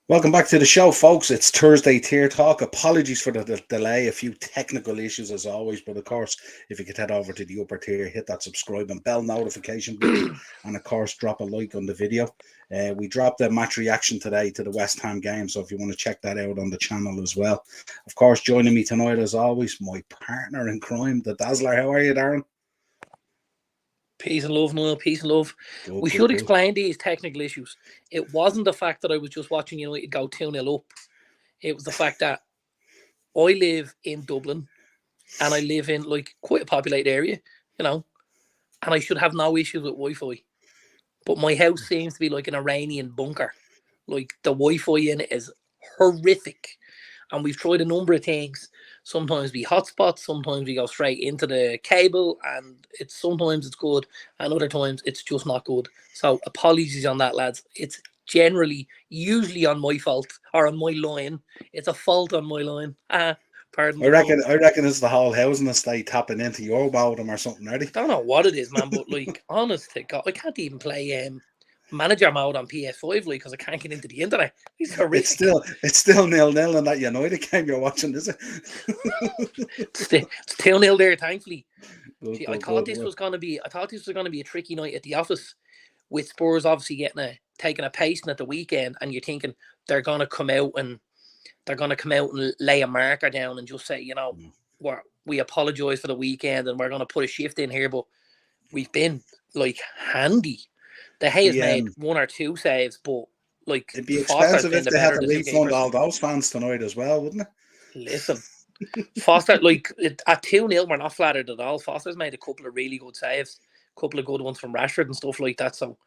Welcome back to the show, folks. It's Thursday Tier Talk. Apologies for the delay, a few technical issues as always, but of course, if you could head over to the upper tier, hit that subscribe and bell notification button, and of course, drop a like on the video. We dropped a match reaction today to the West Ham game, so if you want to check that out on the channel as well. Of course, joining me tonight, as always, my partner in crime, the Dazzler. How are you, Darren? Peace and love, Niall. Peace and love. Good, We good, should good. explain these technical issues. It wasn't the fact that I was just watching United go 2-0 up. It was the fact that I live in Dublin and I live in quite a populated area, and I should have no issues with Wi-Fi. But my house seems to be like an Iranian bunker. Like the Wi-Fi in it is horrific. And we've tried a number of things. Sometimes we hotspot, sometimes we go straight into the cable, and sometimes it's good, and other times it's just not good. So apologies on that, lads. It's usually on my fault or on my line. It's a fault on my line. Pardon I the pun. reckon it's the whole housing estate tapping into your modem or something, are they? I don't know what it is, man, but honest to God, I can't even play manager mode on PS5 because I can't get into the internet. It's horrific. It's still 0-0 in that United game you're watching, is it? It's 2-0 there, thankfully. Good, See, good, I thought good. this was gonna be a tricky night at the office, with Spurs obviously taking a pacing at the weekend, and you're thinking they're gonna come out and lay a marker down and just say, we apologise for the weekend and we're gonna put a shift in here, but we've been handy. The Hay has made one or two saves, but it'd be Foster's expensive been if the they had better to of the two refund keepers. all those fans tonight as well, wouldn't it? Listen, Foster, at 2-0, we're not flattered at all. Foster's made a couple of really good saves, a couple of good ones from Rashford and stuff like that. So,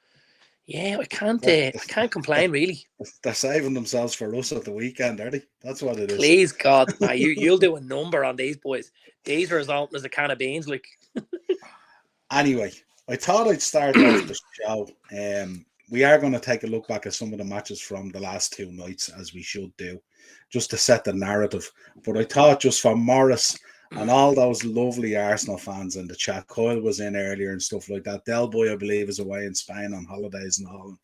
yeah, I can't complain really. They're saving themselves for us at the weekend, are they? That's what it is. Please God, you'll do a number on these boys. These are as open as a can of beans, Anyway, I thought I'd start off the show. We are going to take a look back at some of the matches from the last two nights, as we should do, just to set the narrative. But I thought, just for Morris and all those lovely Arsenal fans in the chat, Kyle was in earlier and stuff like that. Del Boy, I believe, is away in Spain on holidays and all.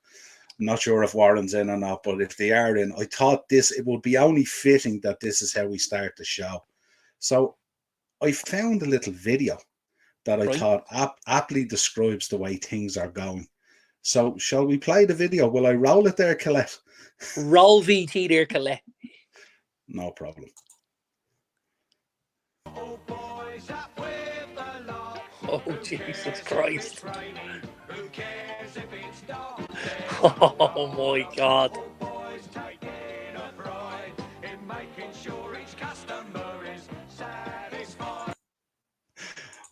I'm not sure if Warren's in or not, but if they are in, I thought it would be only fitting that this is how we start the show. So I found a little video that I thought aptly describes the way things are going. So, shall we play the video? Will I roll it there, Colette? Roll VT there, Colette. No problem. Oh, Jesus Christ. Oh, my God.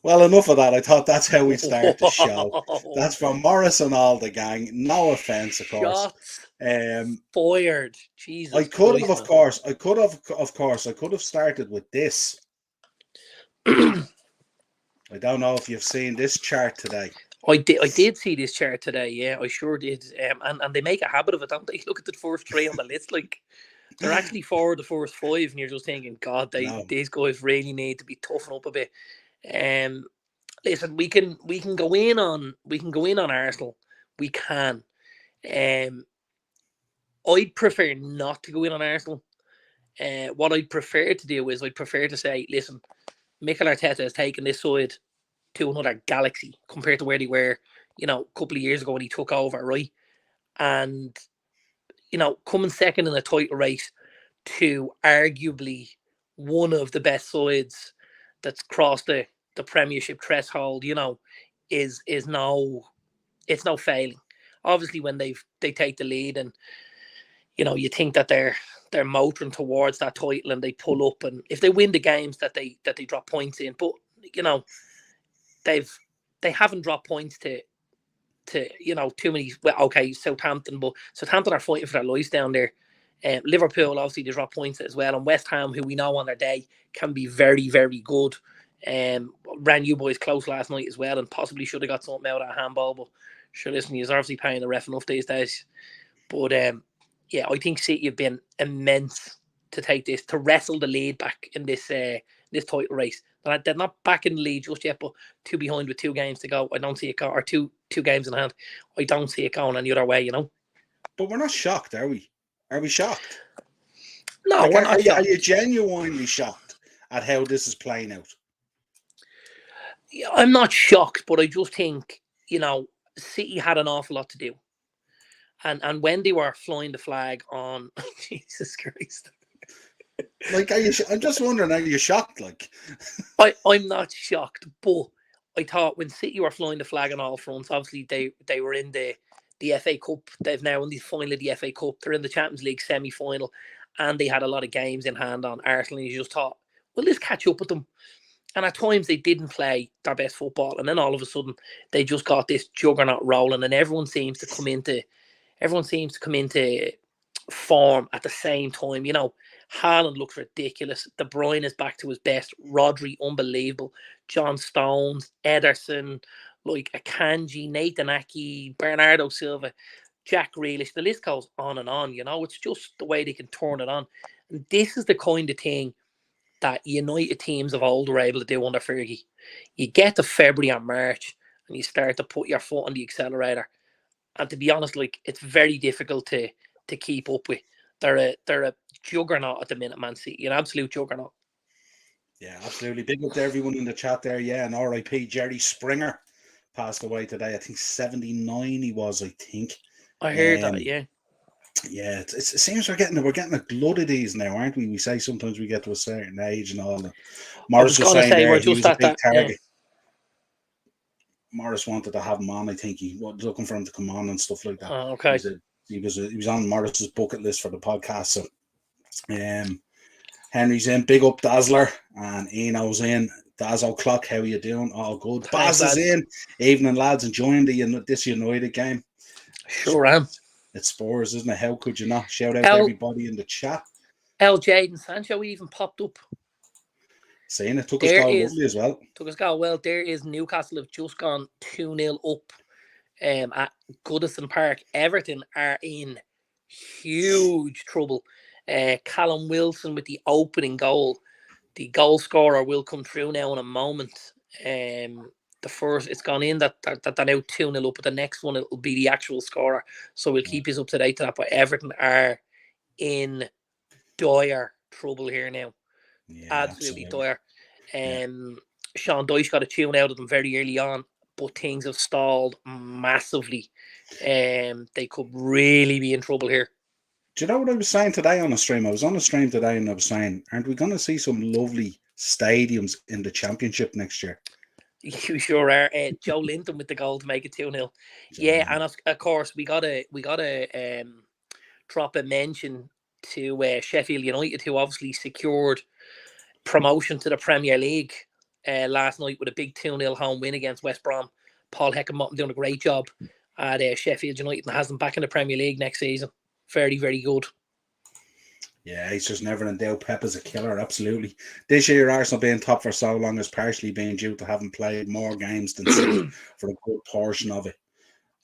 Well, enough of that. I thought that's how we start the show. That's from Morris and all the gang. No offense, of course. Shots fired. Jesus. I could have, of course. I could have started with this. I don't know if you've seen this chart today. I did see this chart today. Yeah, I sure did. And they make a habit of it, don't they? Look at the first three on the list. They're actually forward the first five, and you're just thinking, God, these guys really need to be toughened up a bit. Listen, we can go in on Arsenal. We can. I'd prefer not to go in on Arsenal. What I'd prefer to do is I'd prefer to say, listen, Mikel Arteta has taken this side to another galaxy compared to where they were, a couple of years ago when he took over, right? And coming second in the title race to arguably one of the best sides that's crossed the Premiership threshold, is no failing. Obviously, when they take the lead and you think that they're motoring towards that title and they pull up, and if they win the games that they drop points in, but they haven't dropped points to too many. Well, okay, Southampton, but Southampton are fighting for their lives down there. Liverpool, obviously, they drop points as well, and West Ham, who we know on their day can be very, very good. Ran you boys close last night as well, and possibly should have got something out of that handball. But sure, listen, he's obviously paying the ref enough these days. But yeah, I think City have been immense to wrestle the lead back in this title race. They're not back in the lead just yet, but two behind with 2 games to go. I don't see it going, or two games in hand. I don't see it going any other way, But we're not shocked, are we? Are we shocked? No, Like, we're are not you, are shocked. you genuinely shocked at how this is playing out? Yeah, I'm not shocked, but I just think, City had an awful lot to do. And when they were flying the flag on, Jesus Christ. Like, I'm just wondering, are you shocked? Like, I'm not shocked, but I thought when City were flying the flag on all fronts, obviously they were in the FA Cup. They've now in the final of the FA Cup. They're in the Champions League semi-final, and they had a lot of games in hand on Arsenal. And you just thought, well, let's catch up with them. And at times they didn't play their best football, and then all of a sudden they just got this juggernaut rolling, and everyone seems to come into form at the same time. Haaland looks ridiculous. De Bruyne is back to his best. Rodri, unbelievable. John Stones, Ederson, like Akanji, Nathan Ake, Bernardo Silva, Jack Grealish. The list goes on and on. It's just the way they can turn it on. And this is the kind of thing that United teams of old were able to do under Fergie. You get to February and March, and you start to put your foot on the accelerator. And to be honest, like, it's very difficult to keep up with. They're a juggernaut at the minute, Man City, an absolute juggernaut. yeah, absolutely. Big up to everyone in the chat there. Yeah, and R.I.P. Jerry Springer passed away today. I think 79 he was. I think. I heard Um, that, yeah. yeah, it seems we're getting a glut of these now, aren't we? We say sometimes we get to a certain age and all that. I Morris was was gonna saying say there we're he just was a at big that. Yeah. target. Morris wanted to have him on. I think he was looking for him to come on and stuff like that. Oh, okay. He was on Morris's bucket list for the podcast. So, Henry's in. Big up Dazzler, and Eno's in. Daz O'Clock, how you doing? All good. Thanks, Baz is lads. in. Evening, lads, enjoying this United game. Sure am. It's Spurs, isn't it? How could you not? Shout out to L everybody in the chat. Jaden Sancho even popped up. Saying it took us There goal is lovely as well. took us goal. Well, there is Newcastle have just gone 2-0 up at Goodison Park. Everton are in huge trouble. Callum Wilson with the opening goal. The goal scorer will come through now in a moment. The first, it's gone in that they're now 2-0 up, but the next one it'll be the actual scorer. So we'll keep you up to date to that. But Everton are in dire trouble here now. Yeah, Absolutely dire. Yeah. Sean Dyche got a tune out of them very early on, but things have stalled massively. They could really be in trouble here. Do you know what I was saying today on a stream? I was on a stream today and I was saying, aren't we going to see some lovely stadiums in the Championship next year? You sure are. Joe Linton with the goal to make it 2-0. Yeah, and of course we gotta drop a mention to Sheffield United, who obviously secured promotion to the Premier League last night with a big 2-0 home win against West Brom. Paul Heckingbottom doing a great job at Sheffield United and has them back in the Premier League next season. Very, very good. Yeah, he's just never in doubt. Pep is a killer, absolutely. This year, Arsenal being top for so long is partially being due to having played more games than City for a good portion of it.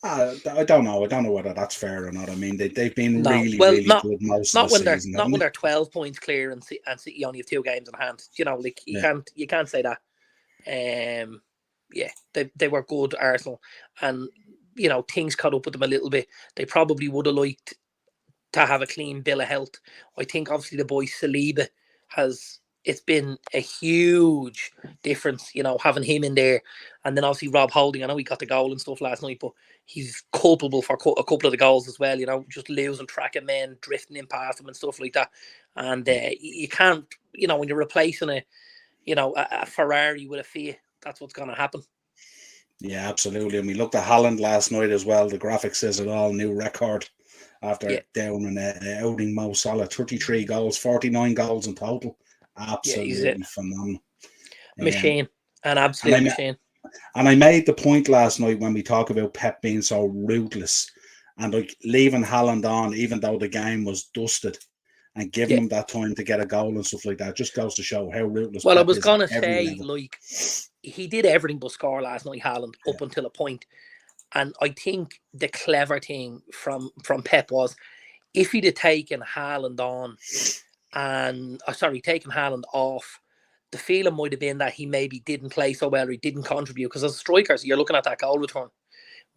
I don't know. I don't know whether that's fair or not. I mean, they've been really good most of the season. Not when they're 12 points clear and City only have 2 games in hand. Like you can't say that. Yeah, they were good, Arsenal, and things caught up with them a little bit. They probably would have liked to have a clean bill of health. I think obviously the boy Saliba it's been a huge difference, having him in there. And then obviously Rob Holding, I know he got the goal and stuff last night, but he's culpable for a couple of the goals as well, just losing track of men, drifting in past them and stuff like that. And you can't, when you're replacing a Ferrari with a Fiat, that's what's going to happen. Yeah, absolutely. And we looked at Haaland last night as well. The graphic says it all, new record. After down and outing Mo Salah, 33 goals, 49 goals in total. Absolutely phenomenal. Machine. An absolute machine. And I made the point last night when we talk about Pep being so ruthless and like leaving Haaland on, even though the game was dusted, and giving him that time to get a goal and stuff like that, just goes to show how ruthless Pep I was going to say, like, he did everything but score last night, Haaland, up until a point. And I think the clever thing from Pep was, if he'd have taken Haaland taken Haaland off, the feeling might have been that he maybe didn't play so well or he didn't contribute. Because as strikers, you're looking at that goal return.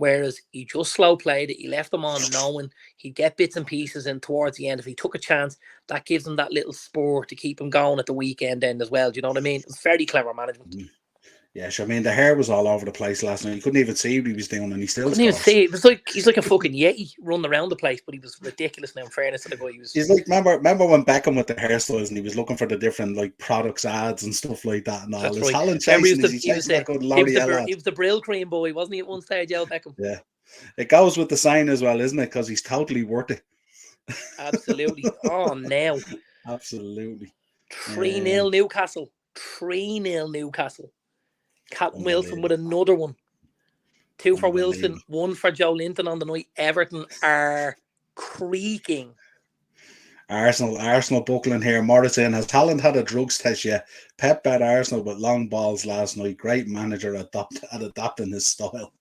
Whereas he just slow played it. He left them on knowing he'd get bits and pieces in towards the end. If he took a chance, that gives him that little spur to keep him going at the weekend end as well. Do you know what I mean? It's very clever management. Yeah, sure. I mean, the hair was all over the place last night. You couldn't even see what he was doing, and he still Couldn't even scores. see it. It was like he's like a fucking yeti running around the place, but he was ridiculous. Now, in fairness to the guy, He's like, remember when Beckham with the hairstyles and he was looking for the different like products ads and stuff like that and all. That's His right. talent Remember, chasing is he that good L'Oreal he was the Brill cream boy, wasn't he? At one stage, El Beckham. Yeah, it goes with the sign as well, isn't it? Because he's totally worth it. Absolutely. Oh, now. Absolutely. 3-0 Newcastle. 3-0 Newcastle. Captain Wilson with another one. 2 for Wilson, 1 for Joe Linton on the night. Everton are creaking. Arsenal buckling here. Morrison, has Haaland had a drugs test yet? Pep bet Arsenal with long balls last night. Great manager at adapting his style.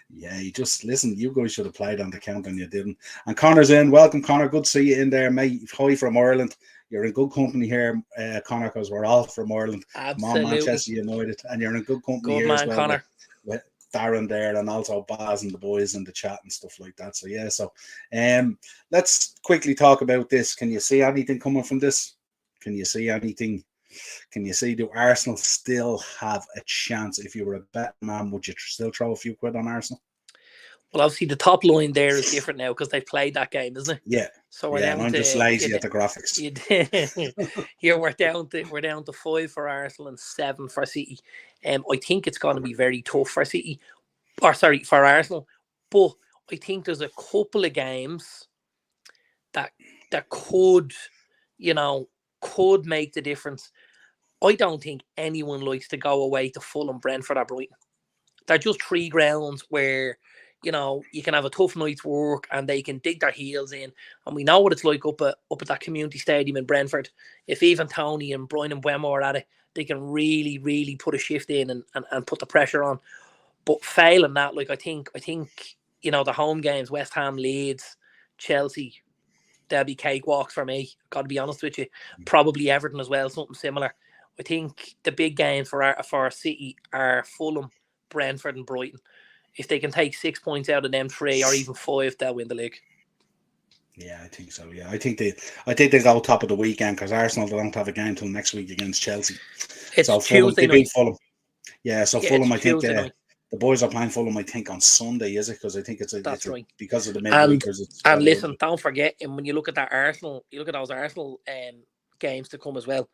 Yeah, you just listen. You guys should have played on the count and you didn't. And Connor's in. Welcome, Connor. Good to see you in there, mate. Hi from Ireland. You're in good company here, Connor, because we're all from Ireland. Absolutely. Come on, Manchester United, and you're in good company good here man, as well. Connor. With Darren there, and also Baz and the boys in the chat and stuff like that. So yeah, let's quickly talk about this. Can you see anything coming from this? Can you see anything? Can you see, do Arsenal still have a chance? If you were a bet man, would you still throw a few quid on Arsenal? Well, obviously the top line there is different now because they've played that game, isn't it? Yeah. So we're down. I'm just lazy at the graphics. Here we're down to 5 for Arsenal and 7 for City. I think it's going to be very tough for City, for Arsenal. But I think there's a couple of games that could make the difference. I don't think anyone likes to go away to Fulham, Brentford, or Brighton. They're just 3 grounds where, you can have a tough night's work and they can dig their heels in. And we know what it's like up at that community stadium in Brentford. If even Tony and Brian and Wemo are at it, they can really, really put a shift in and put the pressure on. But failing that, I think, the home games, West Ham, Leeds, Chelsea, they'll be cakewalks for me. Got to be honest with you. Probably Everton as well, something similar. I think the big games for City are Fulham, Brentford, and Brighton. If they can take 6 points out of them 3 or even 5, they'll win the league. Yeah, I think so. Yeah, I think they go top of the weekend because Arsenal don't have a game until next week against Chelsea. It's Tuesday night. Fulham. Yeah, so Fulham. I think the boys are playing Fulham. I think on Sunday, is it? Because I think that's right. Because of the midweekers. And listen, don't forget, and when you look at that Arsenal, you look at those Arsenal games to come as well.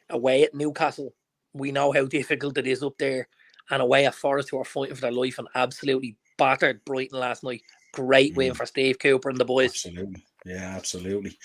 Away at Newcastle, we know how difficult it is up there. And away at Forest, who are fighting for their life and absolutely battered Brighton last night. Great win for Steve Cooper and the boys. Absolutely. Yeah, absolutely.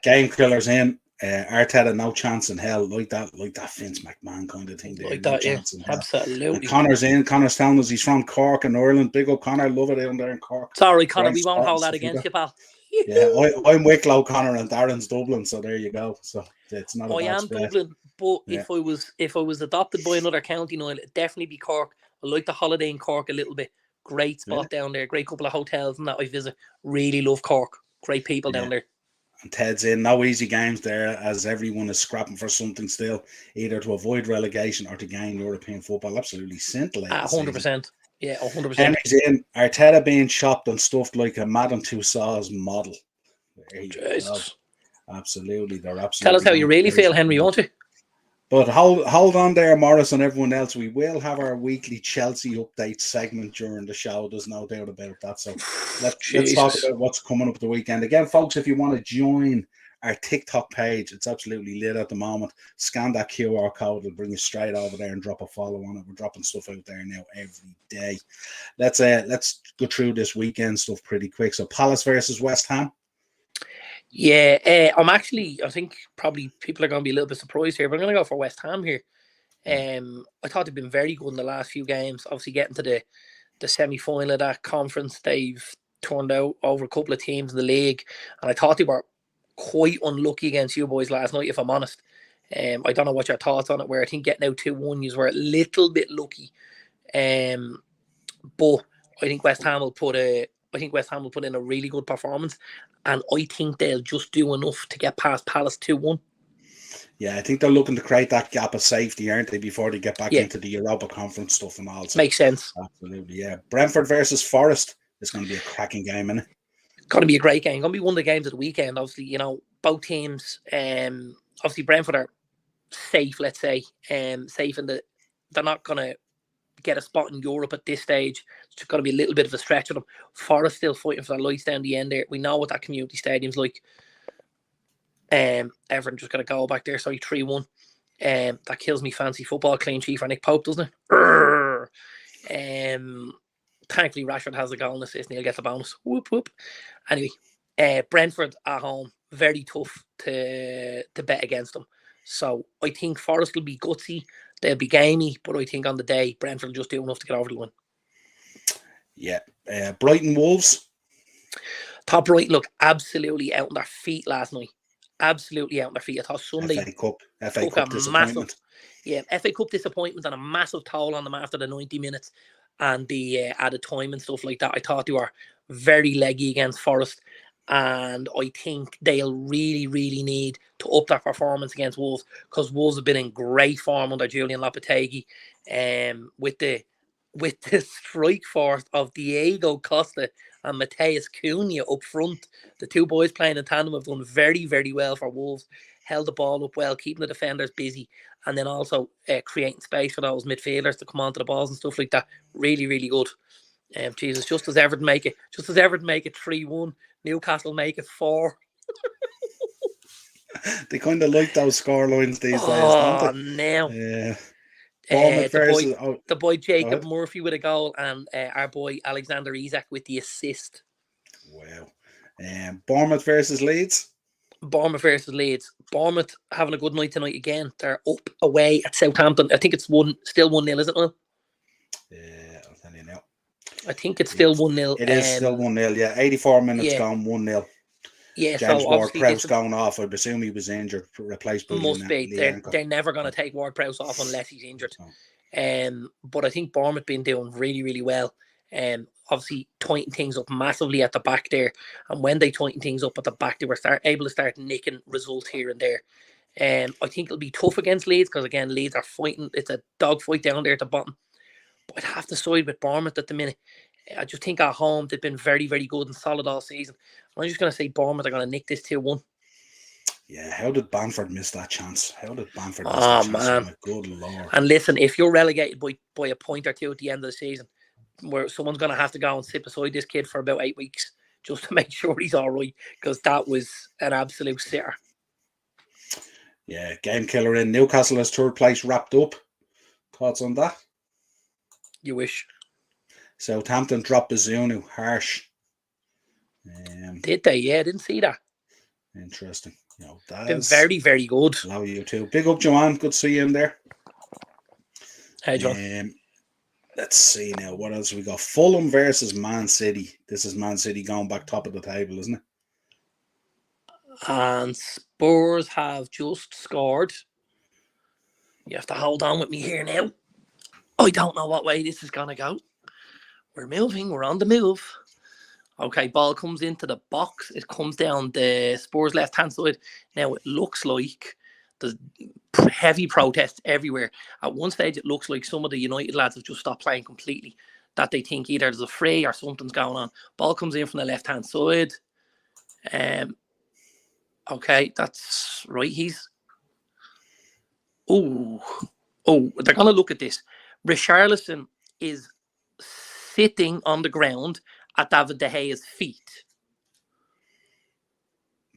Game killers in. Arteta, no chance in hell. Like that Vince McMahon kind of thing. Like that, yeah. Absolutely. And Connor's in. Connor's telling us he's from Cork in Ireland. Big up Connor. Love it down there in Cork. Sorry, Connor, we won't hold that against you, pal. Yeah, I'm Wicklow, Connor, and Darren's Dublin. So there you go. So it's not. I am Dublin, but yeah. if I was adopted by another county, no, it'd definitely be Cork. I like the holiday in Cork a little bit. Great spot down there. Great couple of hotels and that I visit. Really love Cork. Great people down there. And Ted's in. No easy games there, as everyone is scrapping for something still, either to avoid relegation or to gain European football. Absolutely scintillating. 100%. Yeah, 100%. Henry's in. Arteta being chopped and stuffed like a Madame Tussauds model. Absolutely. They're absolutely. Tell us how you really feel, Henry, won't you? But hold on there, Morris and everyone else. We will have our weekly Chelsea update segment during the show. There's no doubt about that. So let's talk about what's coming up the weekend. Again, folks, if you want to join our TikTok page, it's absolutely lit at the moment. Scan that QR code. It'll bring you straight over there and drop a follow on it. We're dropping stuff out there now every day. Let's go through this weekend stuff pretty quick. So Palace versus West Ham. Yeah, I think probably people are going to be a little bit surprised here, but I'm going to go for West Ham here. I thought they've been very good in the last few games. Obviously, getting to the semi-final of that conference, they've turned out over a couple of teams in the league, and I thought they were quite unlucky against you boys last night, if I'm honest. I don't know what your thoughts on it were. I think getting out 2-1, you were a little bit lucky. But I think West Ham will put in a really good performance, and I think they'll just do enough to get past Palace 2-1. Yeah, I think they're looking to create that gap of safety, aren't they, before they get back Yeah, into the Europa Conference stuff and all. So, makes sense. absolutely, yeah. Brentford versus Forest is going to be a cracking game, isn't it? Going to be a great game. Going to be one of the games of the weekend. Obviously, both teams. Obviously Brentford are safe. Let's say, safe in the. They're not going to get a spot in Europe at this stage. It's going to be a little bit of a stretch for them. Forest still fighting for their lives down the end there. We know what that community stadium's like. Everton just got to go back there. Sorry, 3-1. That kills me fancy football clean sheet for Nick Pope, doesn't it? Thankfully Rashford has a goal and assist and he'll get the bonus. Whoop whoop. Anyway, Brentford at home, very tough to bet against them. So I think Forest will be gutsy, they'll be gamey, but I think on the day Brentford will just do enough to get over the win. Yeah. Brighton Wolves. Top Brighton look absolutely out on their feet last night. Absolutely out on their feet. I thought Sunday FA Cup disappointment. FA Cup disappointment and a massive toll on them after the 90 minutes and the added time and stuff like that. I thought they were very leggy against Forest, and I think they'll really, really need to up their performance against Wolves, because Wolves have been in great form under Julian Lopetegui, with the strike force of Diego Costa and Mateus Cunha up front. The two boys playing in tandem have done very, very well for Wolves. Held the ball up well, keeping the defenders busy, and then also creating space for those midfielders to come onto the balls and stuff like that. Really, really good. Jesus, just as Everton make it 3-1, Newcastle make it 4. They kind of like those scorelines these days, don't they? Now. Yeah. The boy Jacob Murphy with a goal, and our boy Alexander Isak with the assist. Wow. Bournemouth versus Leeds. Bournemouth versus Leeds. Bournemouth having a good night tonight again. They're up away at Southampton. I think it's still 1-0, isn't it? Yeah, I'll tell you now. I think it's still 1-0. It is still 1-0, yeah. 84 minutes gone, 1-0. Yeah, James so Ward-Prowse going off. I presume he was injured, replaced by must be. They're never going to take Ward-Prowse off unless he's injured. But I think Bournemouth been doing really, really well. Obviously tightening things up massively at the back there, and when they tighten things up at the back, they were able to start nicking results here and there. I think it'll be tough against Leeds, because again Leeds are fighting. It's a dogfight down there at the bottom. But I'd have to side with Bournemouth at the minute. I just think at home they've been very, very good and solid all season. I'm just going to say Bournemouth are going to nick this 2-1. Yeah, how did Bamford miss that chance? Man. Good Lord. And listen, if you're relegated by a point or two at the end of the season, where someone's going to have to go and sit beside this kid for about 8 weeks just to make sure he's all right, because that was an absolute sitter. Yeah, game killer in. Newcastle has third place wrapped up. Thoughts on that? You wish. Southampton dropped Bazunu. Harsh. Did they? Yeah, I didn't see that. Interesting. Been very, very good. Allow you too. Big up, Joanne. Good to see you in there. Hey, John. Let's see now. What else we got? Fulham versus Man City. This is Man City going back top of the table, isn't it? And Spurs have just scored. You have to hold on with me here now. I don't know what way this is going to go. We're moving. We're on the move. Okay, ball comes into the box. It comes down the Spurs left-hand side. Now, it looks like there's heavy protests everywhere. At one stage, it looks like some of the United lads have just stopped playing completely, that they think either there's a fray or something's going on. Ball comes in from the left-hand side. Okay, that's right. They're going to look at this. Richarlison is sitting on the ground at David De Gea's feet.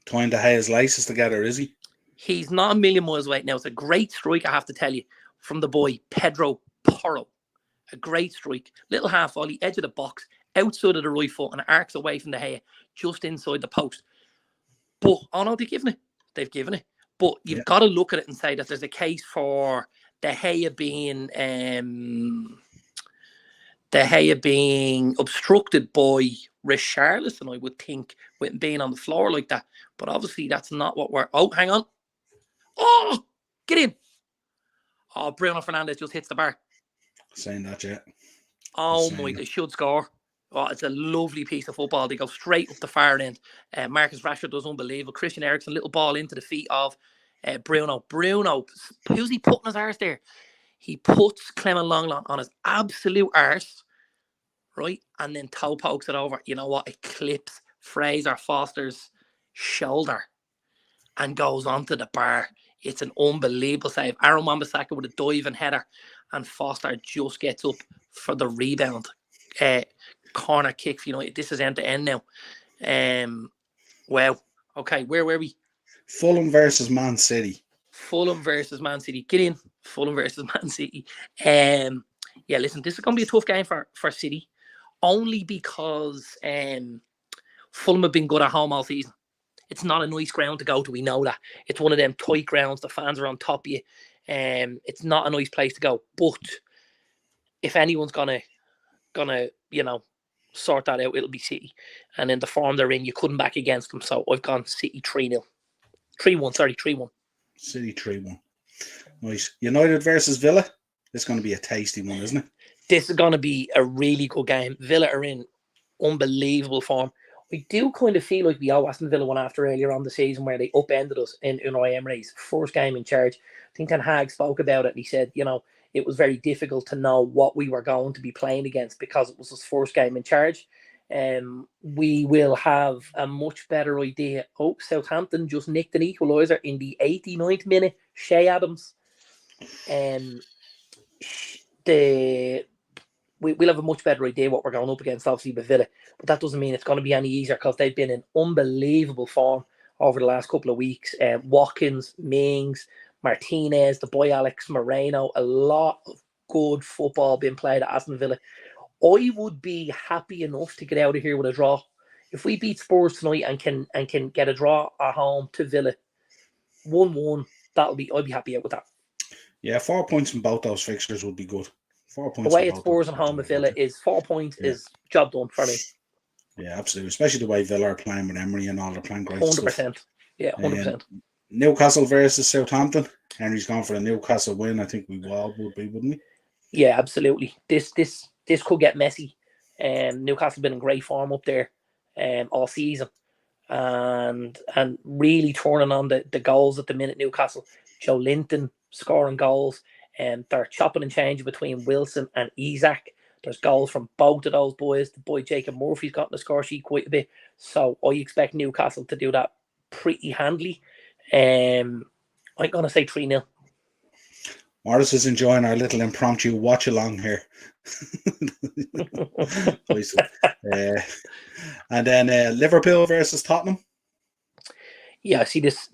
Tying De Gea's laces together, is he? He's not a million miles away. Now, it's a great strike, I have to tell you, from the boy Pedro Porro. A great strike. Little half volley, edge of the box, outside of the right foot, and arcs away from De Gea, just inside the post. But, no, they've given it. But you've got to look at it and say that there's a case for De Gea being obstructed by Richarlison, I would think, with being on the floor like that. But obviously, that's not what we're... Oh, hang on. Oh, get in. Oh, Bruno Fernandes just hits the bar. Saying that, yeah. Oh, my, they should score. Oh, it's a lovely piece of football. They go straight up the far end. Marcus Rashford does unbelievable. Christian Eriksen, little ball into the feet of Bruno, who's he putting his arse there? He puts Clement Longlaw on his absolute arse, right? And then toe pokes it over. You know what? It clips Fraser Foster's shoulder and goes onto the bar. It's an unbelievable save. Aaron Wan-Bissaka with a diving header, and Foster just gets up for the rebound. Corner kick for United. This is end to end now. Wow. Okay, where were we? Fulham versus Man City. Fulham versus Man City. Get in. Fulham versus Man City. Yeah, listen, this is going to be a tough game for City, only because Fulham have been good at home all season. It's not a nice ground to go to. We know that. It's one of them tight grounds. The fans are on top of you. It's not a nice place to go. But if anyone's gonna sort that out, it'll be City. And in the form they're in, you couldn't back against them. So I've gone City 3-0. 3-1, sorry, 3-1. City 3-1. Nice. United versus Villa. It's going to be a tasty one, isn't it? This is going to be a really good game. Villa are in unbelievable form. I do kind of feel like we owe Aston Villa one after earlier on the season where they upended us in Unai Emery's first game in charge. I think Ten Hag spoke about it and he said, it was very difficult to know what we were going to be playing against because it was his first game in charge. We will have a much better idea. Oh, Southampton just nicked an equaliser in the 89th minute. Shea Adams. We'll have a much better idea what we're going up against, obviously, with Villa. But that doesn't mean it's going to be any easier because they've been in unbelievable form over the last couple of weeks. Watkins, Mings, Martinez, the boy Alex Moreno, a lot of good football being played at Aston Villa. I would be happy enough to get out of here with a draw. If we beat Spurs tonight and can get a draw at home to Villa, 1-1, I'd be happy out with that. Yeah, 4 points from both those fixtures would be good. 4 points. Away at Spurs and home at Villa is 4 points is job done for me. Yeah, absolutely. Especially the way Villa are playing with Emery and all. They're playing great 100%. Stuff. Yeah, 100%. Newcastle versus Southampton. Henry's gone for the Newcastle win. I think we all would be, wouldn't we? Yeah, absolutely. This could get messy. Newcastle have been in great form up there all season. And really turning on the goals at the minute, Newcastle. Joe Linton scoring goals. They're chopping and changing between Wilson and Isak. There's goals from both of those boys. The boy Jacob Murphy's got in the score sheet quite a bit. So I expect Newcastle to do that pretty handily. I'm going to say 3-0. Morris is enjoying our little impromptu watch along here. And then Liverpool versus Tottenham. Yeah, see this.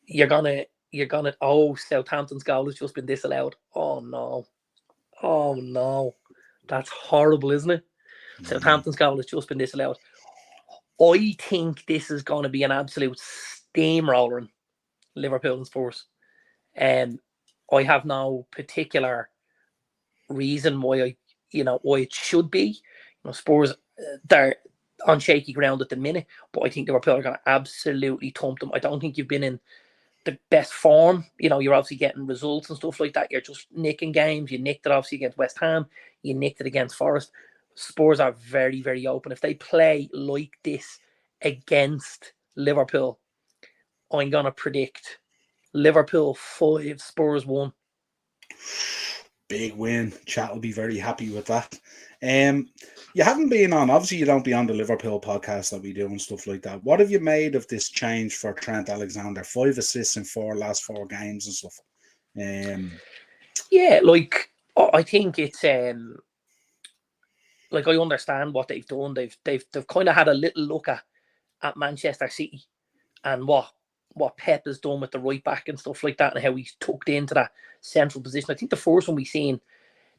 You're gonna. Oh, Southampton's goal has just been disallowed. Oh no, that's horrible, isn't it? Mm-hmm. Southampton's goal has just been disallowed. I think this is going to be an absolute steamroller. Liverpool and Spurs. I have no particular reason why why it should be. Spurs they're on shaky ground at the minute, but I think Liverpool are going to absolutely thump them. I don't think you've been in the best form. You're obviously getting results and stuff like that. You're just nicking games. You nicked it obviously against West Ham. You nicked it against Forest. Spurs are very, very open. If they play like this against Liverpool, I'm going to predict Liverpool 5, Spurs 1. Big win. Chat will be very happy with that. You haven't been on, obviously you don't be on the Liverpool podcast that we do and stuff like that. What have you made of this change for Trent Alexander? 5 assists in last 4 games and stuff. Yeah, I think it's I understand what they've done. They've kind of had a little look at Manchester City and what Pep has done with the right back and stuff like that, and how he's tucked into that central position. I think the first one we seen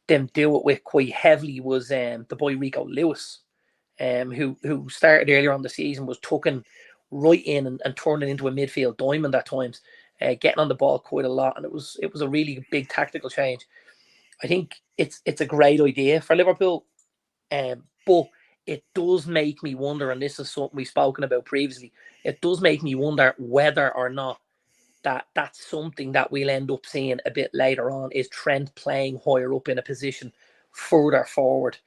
them do it with quite heavily was the boy Rico Lewis, who started earlier on the season, was tucking right in and turning into a midfield diamond at times, getting on the ball quite a lot, and it was a really big tactical change. I think it's a great idea for Liverpool, but it does make me wonder, and this is something we've spoken about previously, it does make me wonder whether or not that's something that we'll end up seeing a bit later on, is Trent playing higher up in a position further forward,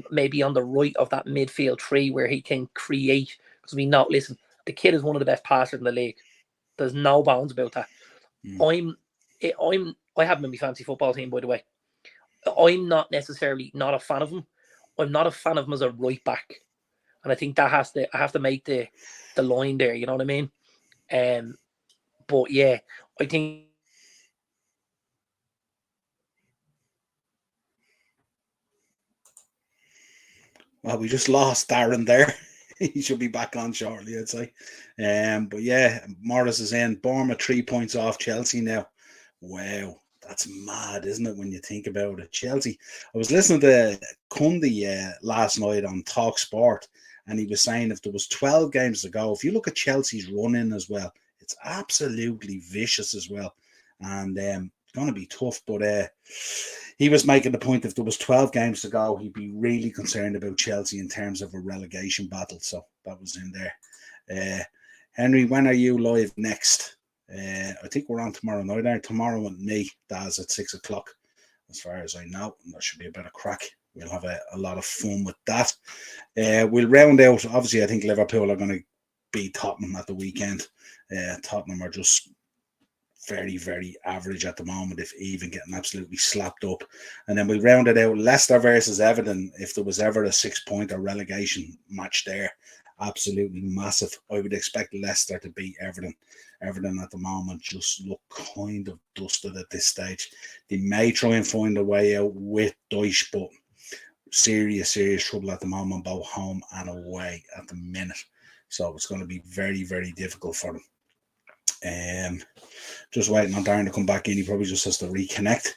maybe on the right of that midfield tree where he can create, because we know, listen, the kid is one of the best passers in the league. There's no bounds about that. I have him in my fantasy football team, by the way. I'm not necessarily not a fan of him. I'm not a fan of him as a right back, and I think that I have to make the line there. You know what I mean? But yeah, I think Well, we just lost Darren there. He should be back on shortly, I'd say. But yeah, Morris is in. Bournemouth 3 points off Chelsea now. Wow, that's mad, isn't it, when you think about it? Chelsea. I was listening to Cundy last night on Talk Sport, and he was saying if there was 12 games to go, if you look at Chelsea's run-in as well, it's absolutely vicious as well. And it's going to be tough, but he was making the point if there was 12 games to go, he'd be really concerned about Chelsea in terms of a relegation battle. So that was in there. Henry, when are you live next? I think we're on tomorrow night. Tomorrow with me, Daz, at 6 o'clock, as far as I know. That should be a bit of crack. We'll have a lot of fun with that. We'll round out. Obviously, I think Liverpool are going to beat Tottenham at the weekend. Tottenham are just very, very average at the moment, if even getting absolutely slapped up. And then we rounded out Leicester versus Everton. If there was ever a 6-pointer relegation match there, absolutely massive. I would expect Leicester to beat Everton. Everton at the moment just look kind of dusted at this stage. They may try and find a way out with Deutsch, but serious trouble at the moment, both home and away at the minute. So it's going to be very, very difficult for them. Just waiting on Darren to come back in. He probably just has to reconnect.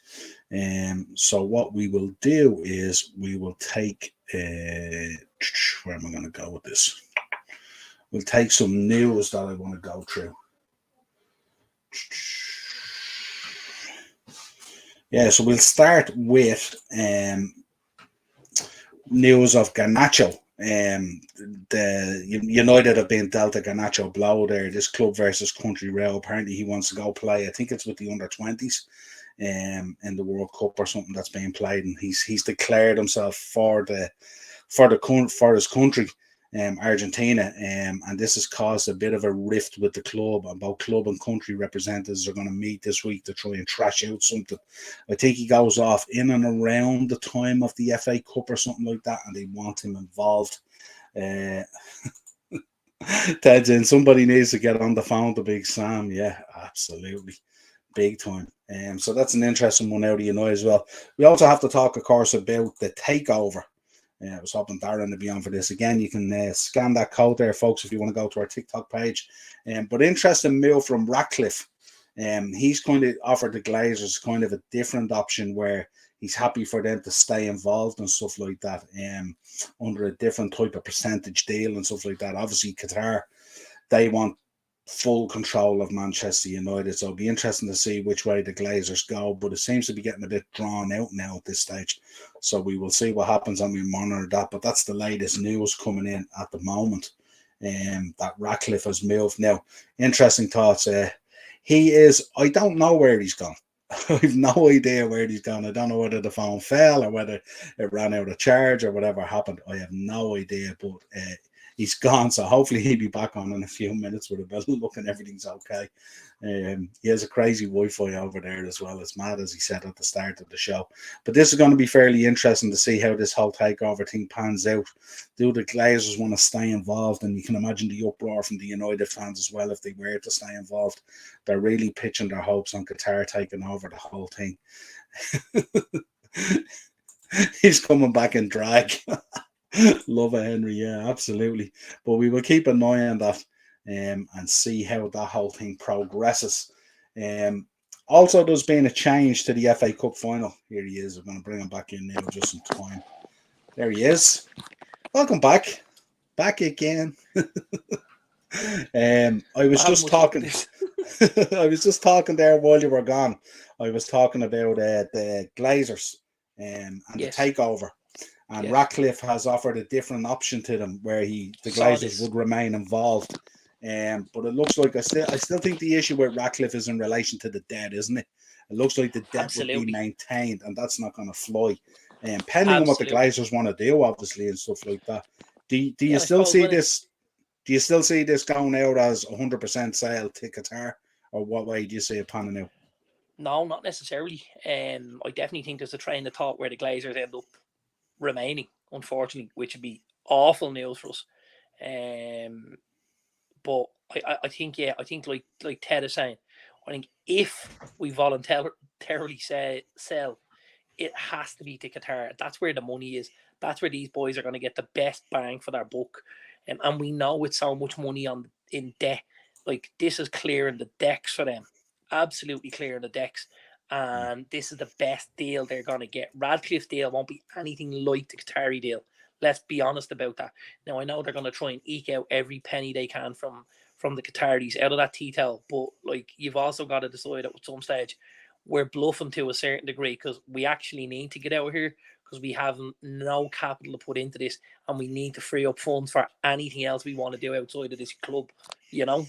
So what we will do is we will take where am I going to go with this? We'll take some news that I want to go through. Yeah, so we'll start with news of Garnacho. The United have been dealt a Garnacho blow there. This club versus Country Row. Apparently, he wants to go play. I think it's with the under-20s in the World Cup or something that's being played, and he's declared himself for his country, Argentina, and this has caused a bit of a rift with the club. And both club and country representatives are going to meet this week to try and trash out something. I think he goes off in and around the time of the FA Cup or something like that, and they want him involved. Ted's in. Somebody needs to get on the phone to Big Sam. Yeah, absolutely. Big time. So that's an interesting one out of United as well. We also have to talk, of course, about the takeover. I was hoping Darren to be on for this again. You can scan that code there, folks, if you want to go to our TikTok page. But interesting move from Ratcliffe. He's kind of offered the Glazers kind of a different option where he's happy for them to stay involved and stuff like that, under a different type of percentage deal and stuff like that. Obviously, Qatar, they want full control of Manchester United, so it'll be interesting to see which way the Glazers go, but it seems to be getting a bit drawn out now at this stage, so we will see what happens and we monitor that. But that's the latest news coming in at the moment, that Ratcliffe has moved. Now, interesting thoughts. I don't know where he's gone. I have no idea where he's gone. I don't know whether the phone fell or whether it ran out of charge or whatever happened. I have no idea, but he's gone, so hopefully he'll be back on in a few minutes with a better look and everything's okay. He has a crazy Wi-Fi over there as well, as mad as he said at the start of the show. But this is going to be fairly interesting to see how this whole takeover thing pans out. Do the Glazers want to stay involved? And you can imagine the uproar from the United fans as well if they were to stay involved. They're really pitching their hopes on Qatar taking over the whole thing. He's coming back in drag. Love it, Henry. Yeah, absolutely. But we will keep an eye on that and see how that whole thing progresses. Also, there's been a change to the FA Cup final. Here he is. I'm going to bring him back in now just in time. There he is. Welcome back. Back again. I was just talking. I was just talking there while you were gone. I was talking about the Glazers and the takeover. And Ratcliffe has offered a different option to them where the Glazers would remain involved. But it looks like I still think the issue with Ratcliffe is in relation to the debt, isn't it? It looks like the debt would be maintained, and that's not going to fly. Pending on what the Glazers want to do, obviously, and stuff like that. Do you still see this? Do you still see this going out as 100% sale to Qatar, or what way do you see it panning out? No, not necessarily. I definitely think there's a train of thought where the Glazers end up remaining, unfortunately, which would be awful news for us. But I think, yeah, I think like Ted is saying, I think if we voluntarily sell, it has to be to Qatar. That's where the money is. That's where these boys are going to get the best bang for their buck. And we know with so much money in debt, like this is clearing the decks for them. Absolutely clearing the decks. And this is the best deal they're going to get. Radcliffe's deal won't be anything like the Qatari deal. Let's be honest about that. Now, I know they're going to try and eke out every penny they can from the Qataris out of that tea towel, but like you've also got to decide at some stage we're bluffing to a certain degree because we actually need to get out of here because we have no capital to put into this and we need to free up funds for anything else we want to do outside of this club, you know?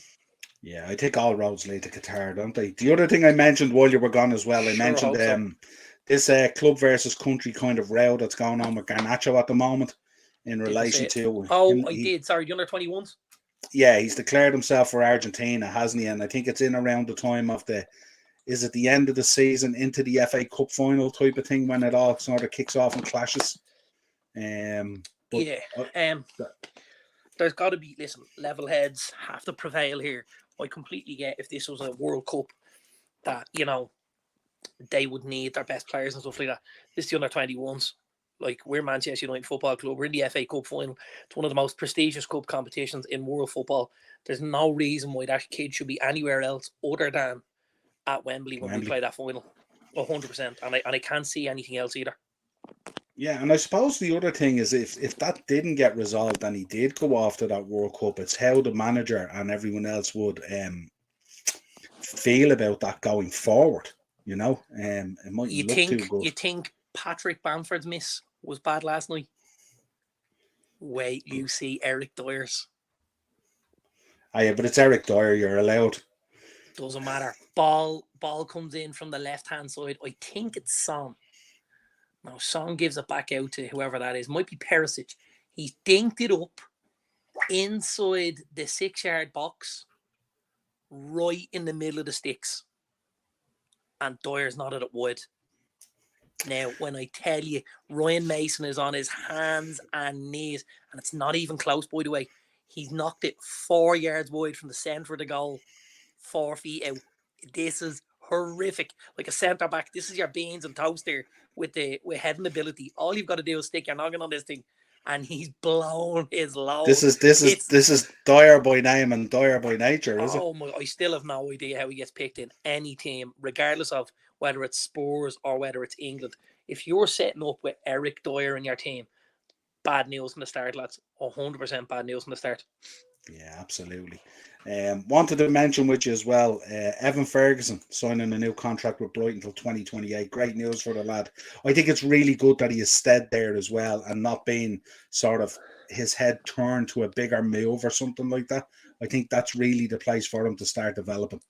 Yeah, I think all roads lead to Qatar, don't they? The other thing I mentioned while you were gone as well, I Sure mentioned hope so. this club versus country kind of row that's going on with Garnacho at the moment in relation to him. I did. Sorry, the under-21s? Yeah, he's declared himself for Argentina, hasn't he? And I think it's in around the time of is it the end of the season into the FA Cup final type of thing when it all sort of kicks off and clashes. But, yeah. There's got to be, listen, level heads have to prevail here. I completely get if this was a World Cup that, you know, they would need their best players and stuff like that. This is the under-21s. Like, we're Manchester United Football Club. We're in the FA Cup final. It's one of the most prestigious cup competitions in world football. There's no reason why that kid should be anywhere else other than at Wembley when we play that final. 100%. And I can't see anything else either. Yeah, and I suppose the other thing is if that didn't get resolved and he did go off to that World Cup, it's how the manager and everyone else would feel about that going forward. You know, it might look too good. You think Patrick Bamford's miss was bad last night? Wait, you see Eric Dyer's. Oh, yeah, but it's Eric Dyer. You're allowed. Doesn't matter. Ball comes in from the left-hand side. I think it's Son. Now, Son gives it back out to whoever that is. Might be Perisic. He dinked it up inside the 6-yard box, right in the middle of the sticks. And Dyer's nodded it wide. Now, when I tell you, Ryan Mason is on his hands and knees, and it's not even close, by the way. He's knocked it 4 yards wide from the centre of the goal, 4 feet out. This is horrific. Like a centre back, this is your beans and toaster with heading ability. All you've got to do is stick your noggin on this thing, and he's blown his load. This is Dyer by name and Dyer by nature, is it? Oh my! I still have no idea how he gets picked in any team, regardless of whether it's Spurs or whether it's England. If you're setting up with Eric Dyer in your team, bad news from the start, lads. 100% bad news from the start. Yeah, absolutely. Wanted to mention with you as well, Evan Ferguson signing a new contract with Brighton until 2028. Great news for the lad. I think it's really good that he has stayed there as well and not being sort of his head turned to a bigger move or something like that. I think that's really the place for him to start developing.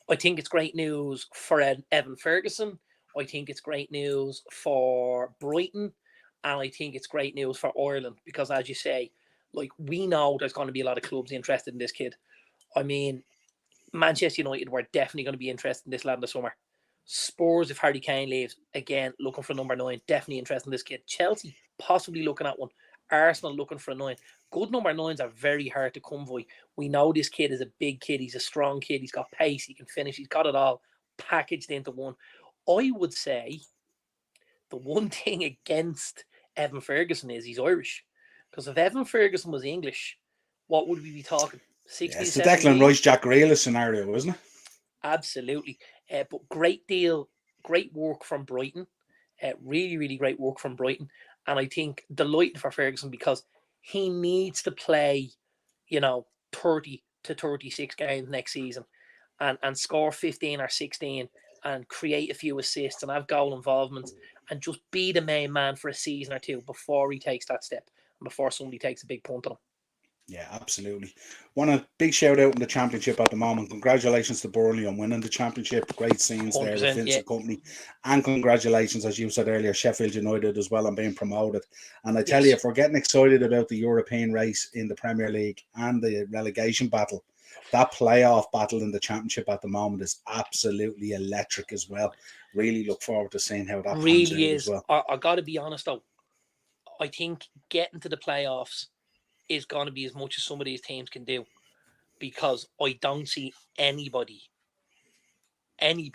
I think it's great news for Evan Ferguson. I think it's great news for Brighton. And I think it's great news for Ireland because, as you say, like we know there's going to be a lot of clubs interested in this kid. I mean, Manchester United were definitely going to be interested in this lad in the summer. Spurs, if Harry Kane leaves, again, looking for number 9, definitely interested in this kid. Chelsea, possibly looking at one. Arsenal looking for a 9. Good number 9s are very hard to come by. We know this kid is a big kid. He's a strong kid. He's got pace. He can finish. He's got it all packaged into one. I would say the one thing against Evan Ferguson is he's Irish. Because if Evan Ferguson was English, what would we be talking? 60, it's the Declan Rice, Jack Grealish scenario, isn't it? Absolutely. But great deal, great work from Brighton. Really, really great work from Brighton. And I think delighted for Ferguson because he needs to play, 30 to 36 games next season and score 15 or 16 and create a few assists and have goal involvement and just be the main man for a season or two before he takes that step and before somebody takes a big punt on him. Yeah, absolutely. Want a big shout out in the championship at the moment. Congratulations to Burnley on winning the championship. Great scenes there with Vincent Company. And congratulations, as you said earlier, Sheffield United as well on being promoted. And I tell you, if we're getting excited about the European race in the Premier League and the relegation battle, that playoff battle in the championship at the moment is absolutely electric as well. Really look forward to seeing how that pans Really out as is. well. I got to be honest though. I think getting to the playoffs is going to be as much as some of these teams can do, because I don't see anybody turning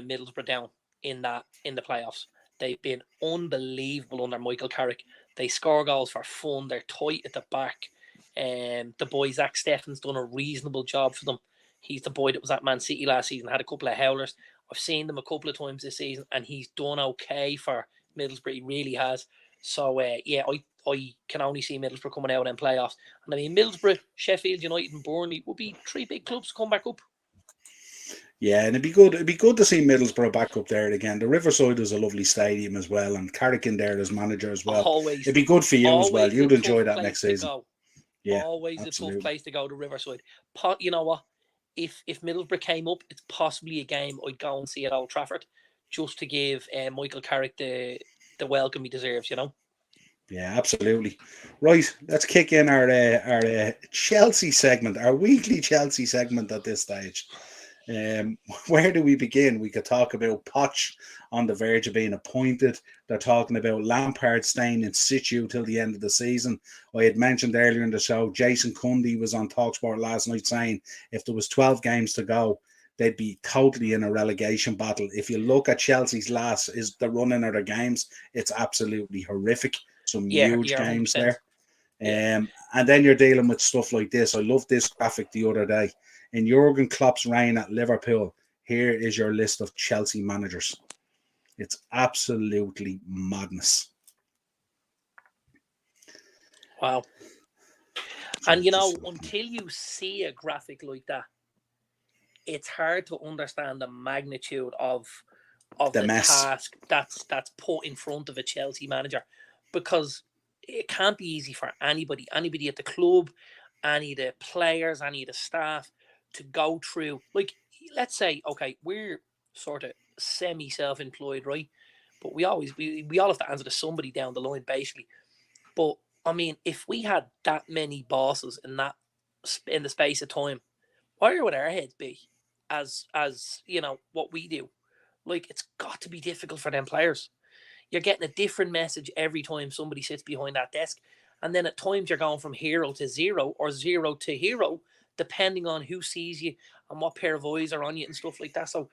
Middlesbrough down in the playoffs. They've been unbelievable under Michael Carrick. They score goals for fun. They're tight at the back. The boy Zach Steffen's done a reasonable job for them. He's the boy that was at Man City last season, had a couple of howlers. I've seen them a couple of times this season, and he's done okay for Middlesbrough. He really has. So, yeah, I can only see Middlesbrough coming out in playoffs. And I mean, Middlesbrough, Sheffield United, and Burnley would be three big clubs to come back up. Yeah, and it'd be good. It'd be good to see Middlesbrough back up there again. The Riverside is a lovely stadium as well, and Carrick in there as manager as well. Always, It'd be good for you as well. always a You'd enjoy tough that place next to season. go. Yeah, Always a tough absolutely. place to go to Riverside. You know what? If Middlesbrough came up, it's possibly a game I'd go and see at Old Trafford, just to give Michael Carrick the welcome he deserves. You know. Yeah, absolutely. Right, let's kick in our Chelsea segment, our weekly Chelsea segment at this stage. Where do we begin? We could talk about Poch on the verge of being appointed. They're talking about Lampard staying in situ till the end of the season. I had mentioned earlier in the show, Jason Cundy was on TalkSport last night saying if there was 12 games to go, they'd be totally in a relegation battle. If you look at Chelsea's the running of their games, it's absolutely horrific. Some huge Yeah, games 100%. there. Yeah. And then you're dealing with stuff like this. I love this graphic the other day. In Jurgen Klopp's reign at Liverpool, here is your list of Chelsea managers. It's absolutely madness. Wow. And you know, until you see a graphic like that, it's hard to understand the magnitude of the the mess. task that's put in front of a Chelsea manager, because it can't be easy for anybody at the club, any of the players, any of the staff, to go through. Like, let's say, okay, we're sort of semi self-employed, right? But we all have to answer to somebody down the line, basically. But I mean, if we had that many bosses in the space of time, where would our heads be? As you know, what we do, like, it's got to be difficult for them players. You're getting a different message every time somebody sits behind that desk, and then at times you're going from hero to zero or zero to hero, depending on who sees you and what pair of eyes are on you and stuff like that. So,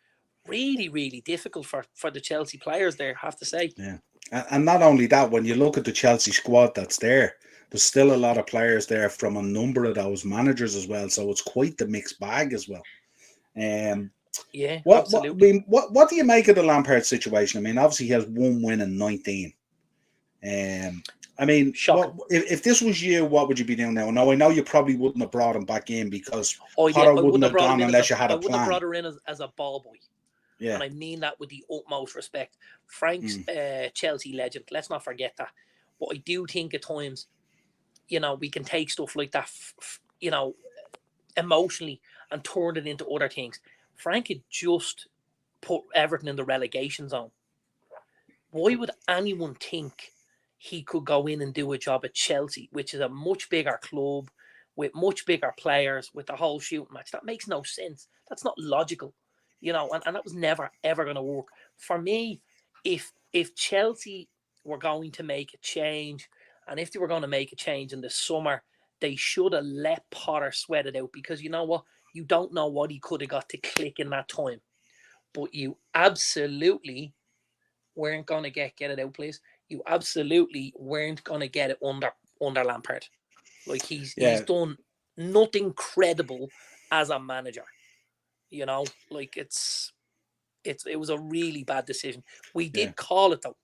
really, really difficult for the Chelsea players there, I have to say. Yeah. And not only that, when you look at the Chelsea squad that's there, there's still a lot of players there from a number of those managers as well. So it's quite the mixed bag as well. Yeah, absolutely. absolutely. What do you make of the Lampard situation? I mean, obviously he has one win in 19. I mean, Shocking. If this was you, what would you be doing now? Now, I know you probably wouldn't have brought him back in because Oh yeah, Potter I wouldn't wouldn't have have brought gone him in unless you had I a wouldn't have plan. brought her in as a ball boy. Yeah. And I mean that with the utmost respect. Frank's Chelsea legend. Let's not forget that. But I do think at times, you know, we can take stuff like that, you know, emotionally, and turn it into other things. Frank had just put Everton in the relegation zone. Why would anyone think he could go in and do a job at Chelsea, which is a much bigger club with much bigger players, with the whole shooting match? That makes no sense. That's not logical, you know, and that was never ever going to work. For me, if Chelsea were going to make a change, and if they were going to make a change in the summer, they should have let Potter sweat it out, because you know what? You don't know what he could have got to click in that time. But you absolutely weren't going to get it out, please. You absolutely weren't going to get it under Lampard. Like, he's done nothing credible as a manager. You know, like, it was a really bad decision. We did call it though.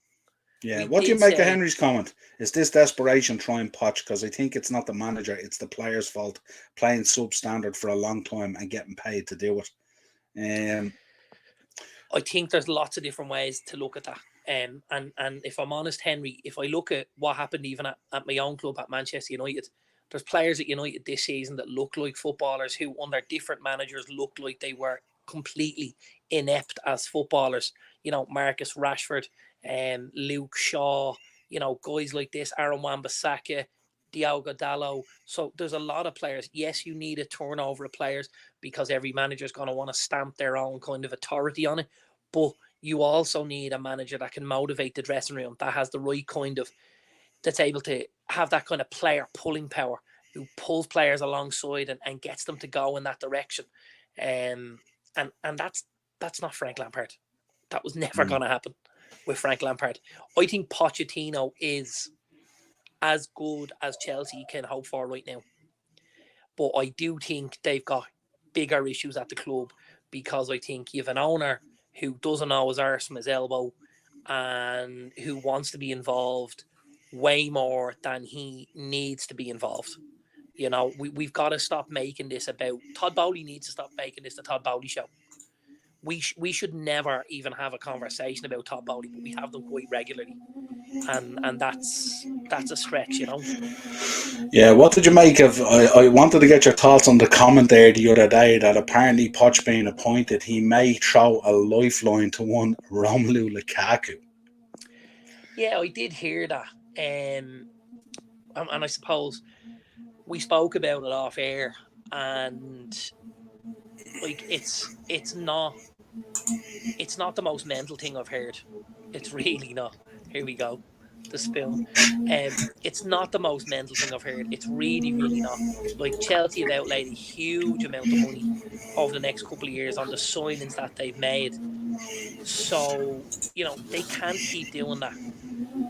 Yeah. We What do you did make of say, Henry's comment? Is this desperation trying Poch? Because I think it's not the manager, it's the player's fault, playing substandard for a long time and getting paid to do it. I think there's lots of different ways to look at that. And if I'm honest, Henry, if I look at what happened even at my own club at Manchester United, there's players at United this season that look like footballers who, under different managers, looked like they were completely inept as footballers. You know, Marcus Rashford, Luke Shaw, you know, guys like this, Aaron Wan-Bissaka, Diogo Dalot. So there's a lot of players. Yes, you need a turnover of players because every manager is going to want to stamp their own kind of authority on it. But you also need a manager that can motivate the dressing room, that has the right kind of, that's able to have that kind of player pulling power, who pulls players alongside and gets them to go in that direction. And that's not Frank Lampard. That was never going to happen with Frank Lampard. I think Pochettino is as good as Chelsea can hope for right now. But I do think they've got bigger issues at the club, because I think you have an owner who doesn't know his arse from his elbow and who wants to be involved way more than he needs to be involved. You know, we've got to stop making this about Todd Bowley. Needs to stop making this the Todd Bowley show. We should never even have a conversation about Todd Bowley, but we have them quite regularly, and that's a stretch, you know. Yeah, what did you make of? I wanted to get your thoughts on the comment there the other day that apparently Poch being appointed, he may throw a lifeline to one Romelu Lukaku. Yeah, I did hear that, and I suppose we spoke about it off air, and like it's not the most mental thing I've heard. It's really not. Here we go, the spoon. It's not the most mental thing I've heard. It's really, really not. Like, Chelsea have outlaid a huge amount of money over the next couple of years on the signings that they've made. So, you know, they can't keep doing that.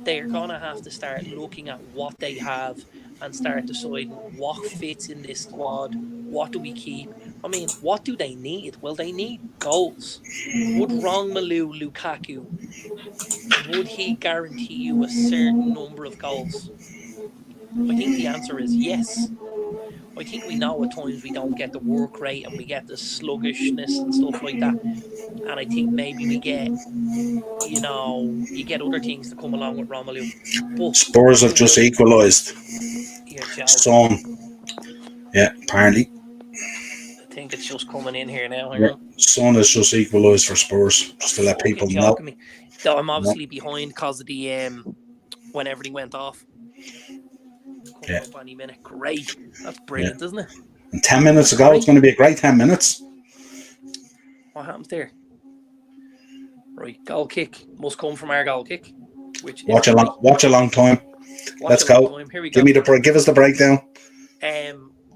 They're gonna have to start looking at what they have and start deciding what fits in this squad. What do we keep? I mean, what do they need? Well, they need goals. Would Romelu Lukaku, would he guarantee you a certain number of goals? I think the answer is yes. I think we know at times we don't get the work rate and we get the sluggishness and stuff like that. And I think maybe we get, you know, you get other things to come along with Romelu. But Spurs have you just will. equalised. You're joking. Son. Yeah, apparently. I think it's just coming in here now. Hang Yeah. on. Son has just equalised for Spurs, Oh, just to let fucking people know. joking me. Though I'm No. obviously behind because of the when everything went off. Coming Yeah. up any minute. Great. That's Yeah. brilliant, isn't it? And 10 minutes That's ago, it's great. going to be a great 10 minutes. What happens there? Right, goal kick must come from our goal kick, which is great. Watch a long time. Watch Let's a long go. time. Here we Give go. me give us the breakdown.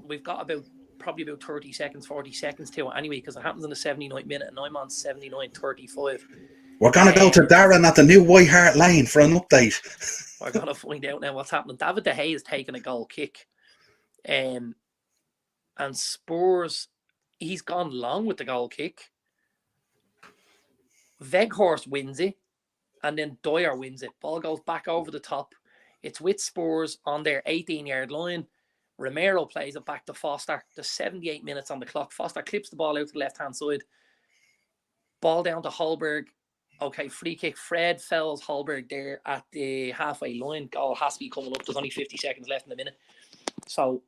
We've got probably about 30 seconds, 40 seconds to it anyway, because it happens in the 79th minute and I'm on 79:35. We're going to go to Darren at the new White Hart Lane for an update. We're going to find out now what's happening. David De Gea has taken a goal kick. And Spurs, he's gone long with the goal kick. Weghorst wins it, and then Dyer wins it. Ball goes back over the top. It's with Spurs on their 18-yard line. Romero plays it back to Foster. There's 78 minutes on the clock. Foster clips the ball out to the left-hand side. Ball down to Hallberg. Okay, free kick. Fred fells Hallberg there at the halfway line. Goal has to be coming up. There's only 50 seconds left in the minute. So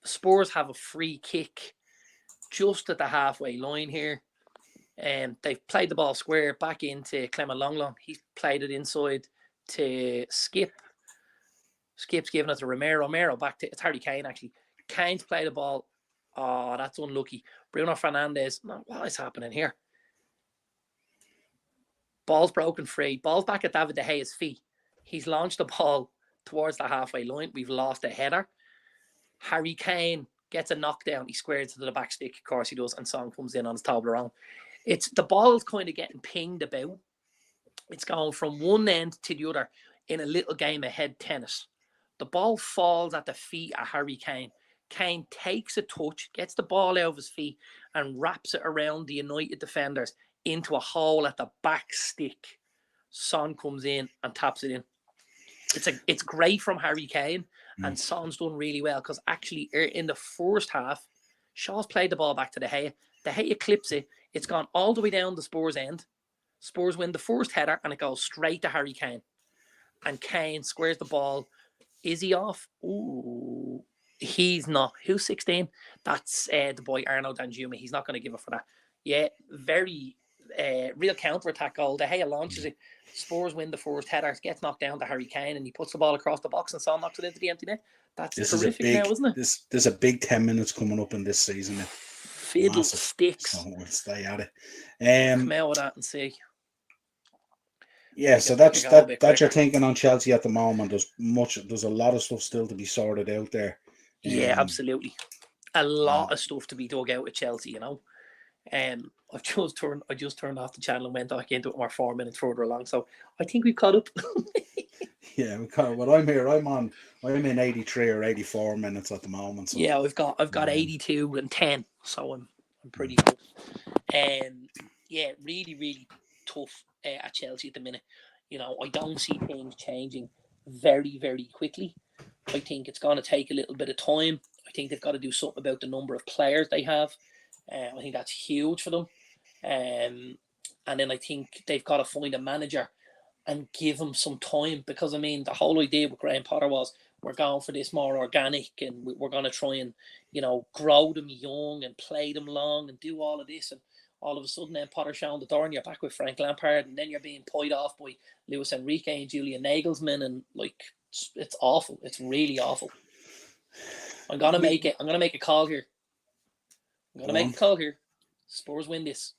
Spurs have a free kick just at the halfway line here. They've played the ball square back into Clement Longlong. He's played it inside to Skip. Skip's giving it to Romero. Romero back to, it's Harry Kane actually. Kane's played the ball. Oh, that's unlucky. Bruno Fernandes. No, what is happening here? Ball's broken free. Ball's back at David De Gea's feet. He's launched the ball towards the halfway line. We've lost a header. Harry Kane gets a knockdown. He squares to the back stick. Of course he does. And Son comes in on his Toblerone. It's the ball's kind of getting pinged about. It's going from one end to the other in a little game of head tennis. The ball falls at the feet of Harry Kane. Kane takes a touch, gets the ball out of his feet, and wraps it around the United defenders into a hole at the back stick. Son comes in and taps it in. It's great from Harry Kane, and Son's done really well because actually in the first half, Shaw's played the ball back to De Gea. De Gea clips it. It's gone all the way down the Spurs end. Spurs win the first header and it goes straight to Harry Kane. And Kane squares the ball. Is he off? Ooh, he's not. Who's 16? That's the boy Arnaud Danjuma. He's not going to give it for that. Yeah, very, real counter-attack goal. De Gea launches it. Spurs win the first header, gets knocked down to Harry Kane, and he puts the ball across the box and Son knocks it into the empty net. That's terrific now, isn't it? There's a big 10 minutes coming up in this season. Fiddlesticks. So we'll stay at it. Come out with that and see. Yeah, so that's your thinking on Chelsea at the moment. There's a lot of stuff still to be sorted out there. Yeah, absolutely. A lot of stuff to be dug out at Chelsea, you know. I just turned off the channel and went back into it. We're 4 minutes further along, so I think we've caught up. Yeah, we caught up. But I'm here. I'm in 83 or 84 minutes at the moment. So. Yeah, I've got 82 and 10, so I'm pretty good. Yeah, really, really tough at Chelsea at the minute. You know, I don't see things changing very, very quickly. I think it's going to take a little bit of time. I think they've got to do something about the number of players they have. I think that's huge for them. And then I think they've got to find a manager and give him some time, because, I mean, the whole idea with Graham Potter was we're going for this more organic, and we're going to try and, you know, grow them young and play them long and do all of this. And all of a sudden then Potter showing the door and you're back with Frank Lampard, and then you're being pied off by Luis Enrique and Julian Nagelsmann, and like it's awful. It's really awful. I'm gonna make a call here. Spurs win this.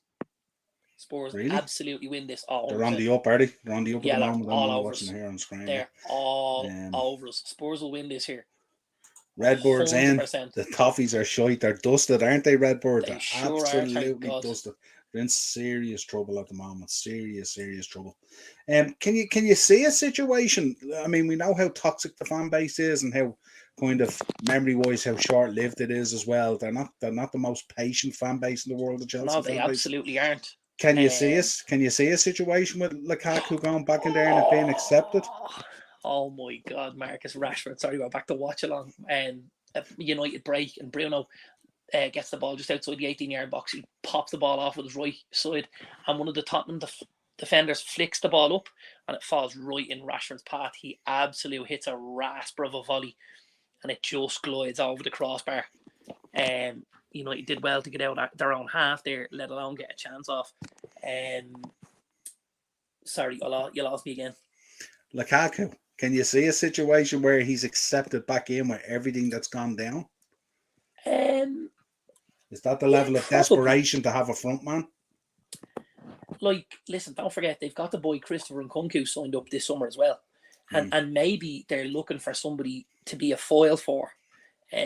Spurs absolutely win this. They're on the up, are they? They're on the up at the moment. All over us. Here on screen. They're all over us. Spurs will win this here. Redbirds in. The toffees are shite. They're dusted, aren't they, Redbird? They're sure absolutely dusted. They're in serious trouble at the moment. Serious trouble. Can you see a situation? I mean, we know how toxic the fan base is and how kind of memory-wise how short-lived it is as well. They're not the most patient fan base in the world, the Chelsea. No, they absolutely aren't. Can you see us? Can you see a situation with Lukaku going back in there and it being accepted? Oh my God, Marcus Rashford. Sorry, we're back to watch along. United break, and Bruno gets the ball just outside the 18-yard box. He pops the ball off with his right side, and one of the Tottenham defenders flicks the ball up, and it falls right in Rashford's path. He absolutely hits a rasper of a volley, and it just glides over the crossbar. United did well to get out their own half there, let alone get a chance off. Sorry, you lost me again. Lukaku, can you see a situation where he's accepted back in with everything that's gone down? Is that the level of desperation to have a front man? Like, listen, don't forget, they've got the boy Christopher Nkunku signed up this summer as well. And maybe they're looking for somebody to be a foil for.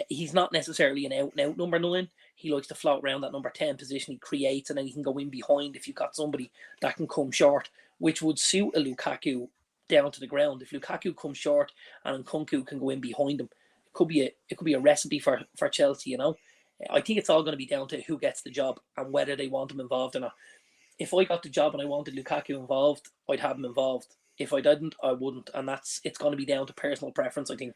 He's not necessarily an out-and-out number 9. He likes to float around that number 10 position. He creates, and then he can go in behind if you've got somebody that can come short, which would suit a Lukaku down to the ground. If Lukaku comes short and Nkunku can go in behind him, it could be a recipe for Chelsea, you know. I think it's all going to be down to who gets the job and whether they want him involved or not. If I got the job and I wanted Lukaku involved, I'd have him involved. If I didn't, I wouldn't. And it's going to be down to personal preference, I think.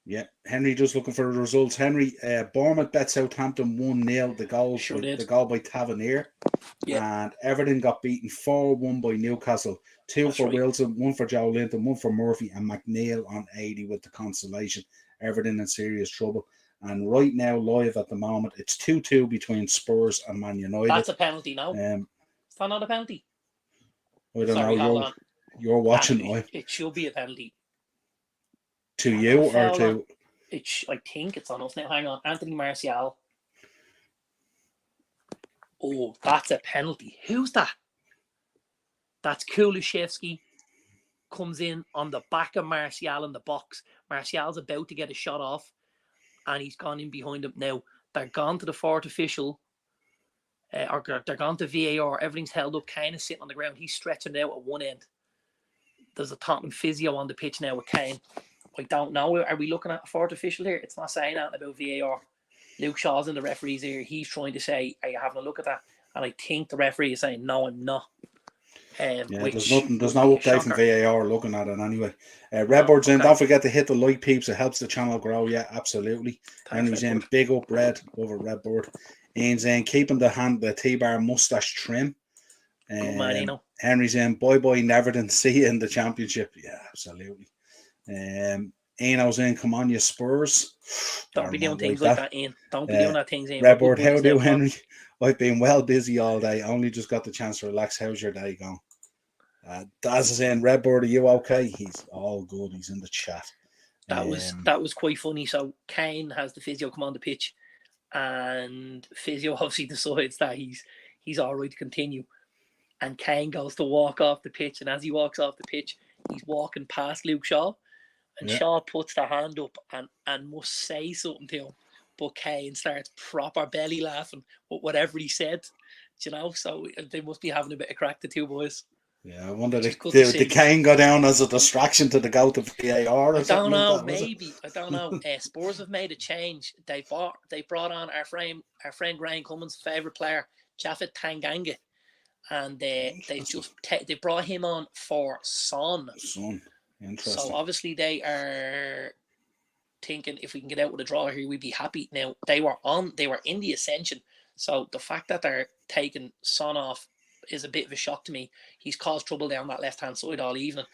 Yeah, Henry just looking for the results. Henry, Bournemouth bet Southampton 1-0. The goal by Tavernier. Yeah. And Everton got beaten 4-1 by Newcastle. 2 for Wilson, 1 for Joe Linton, 1 for Murphy, and McNeil on 80 with the consolation. Everton in serious trouble. And right now, live at the moment, it's 2-2 between Spurs and Man United. That's a penalty now. Is that not a penalty? I don't know. You're watching. It should be a penalty. To you or to? I think it's on us now. Hang on. Anthony Martial. Oh, that's a penalty. Who's that? That's Kulusevski. Comes in on the back of Martial in the box. Martial's about to get a shot off, and he's gone in behind him. Now, they're gone to the fourth official, or they're gone to VAR. Everything's held up, kind of sitting on the ground. He's stretching it out at one end. There's a Tottenham physio on the pitch now with Kane. I don't know. Are we looking at a fourth official here? It's not saying that about VAR. Luke Shaw's in the referee's ear. He's trying to say, are you having a look at that? And I think the referee is saying, no, I'm not. There's no update from VAR looking at it anyway. Redbirds in, don't forget to hit the like, peeps. It helps the channel grow. Yeah, absolutely. Henry's in, big up red over Redbird. Ian's in, keeping the T-bar mustache trim. Henry's in, bye Neverton, see you in the championship. Yeah, absolutely. Eno's in, come on, you Spurs. Don't be doing things like that, Ian. Don't be doing that things, Ian. Redbird, how do Henry? I've been well busy all day. Only just got the chance to relax. How's your day going? Daz is in. Redbird, are you okay? He's all good. He's in the chat. That was quite funny. So Kane has the physio come on the pitch, and physio obviously decides that he's all right to continue. And Kane goes to walk off the pitch, and as he walks off the pitch, he's walking past Luke Shaw, and Shaw puts the hand up and must say something to him, but Kane starts proper belly laughing with whatever he said, so they must be having a bit of crack, the two boys. Yeah, I wonder did Kane go down as a distraction to the go to VAR or something like that? Maybe. I don't know. Spurs have made a change. They brought on our friend Ryan Cummins' favourite player, Japhet Tanganga, and they brought him on for Son. Interesting. So obviously they are thinking if we can get out with a draw here, we'd be happy. Now they were in the ascension, so the fact that they're taking Son off is a bit of a shock to me. He's caused trouble down that left-hand side all evening.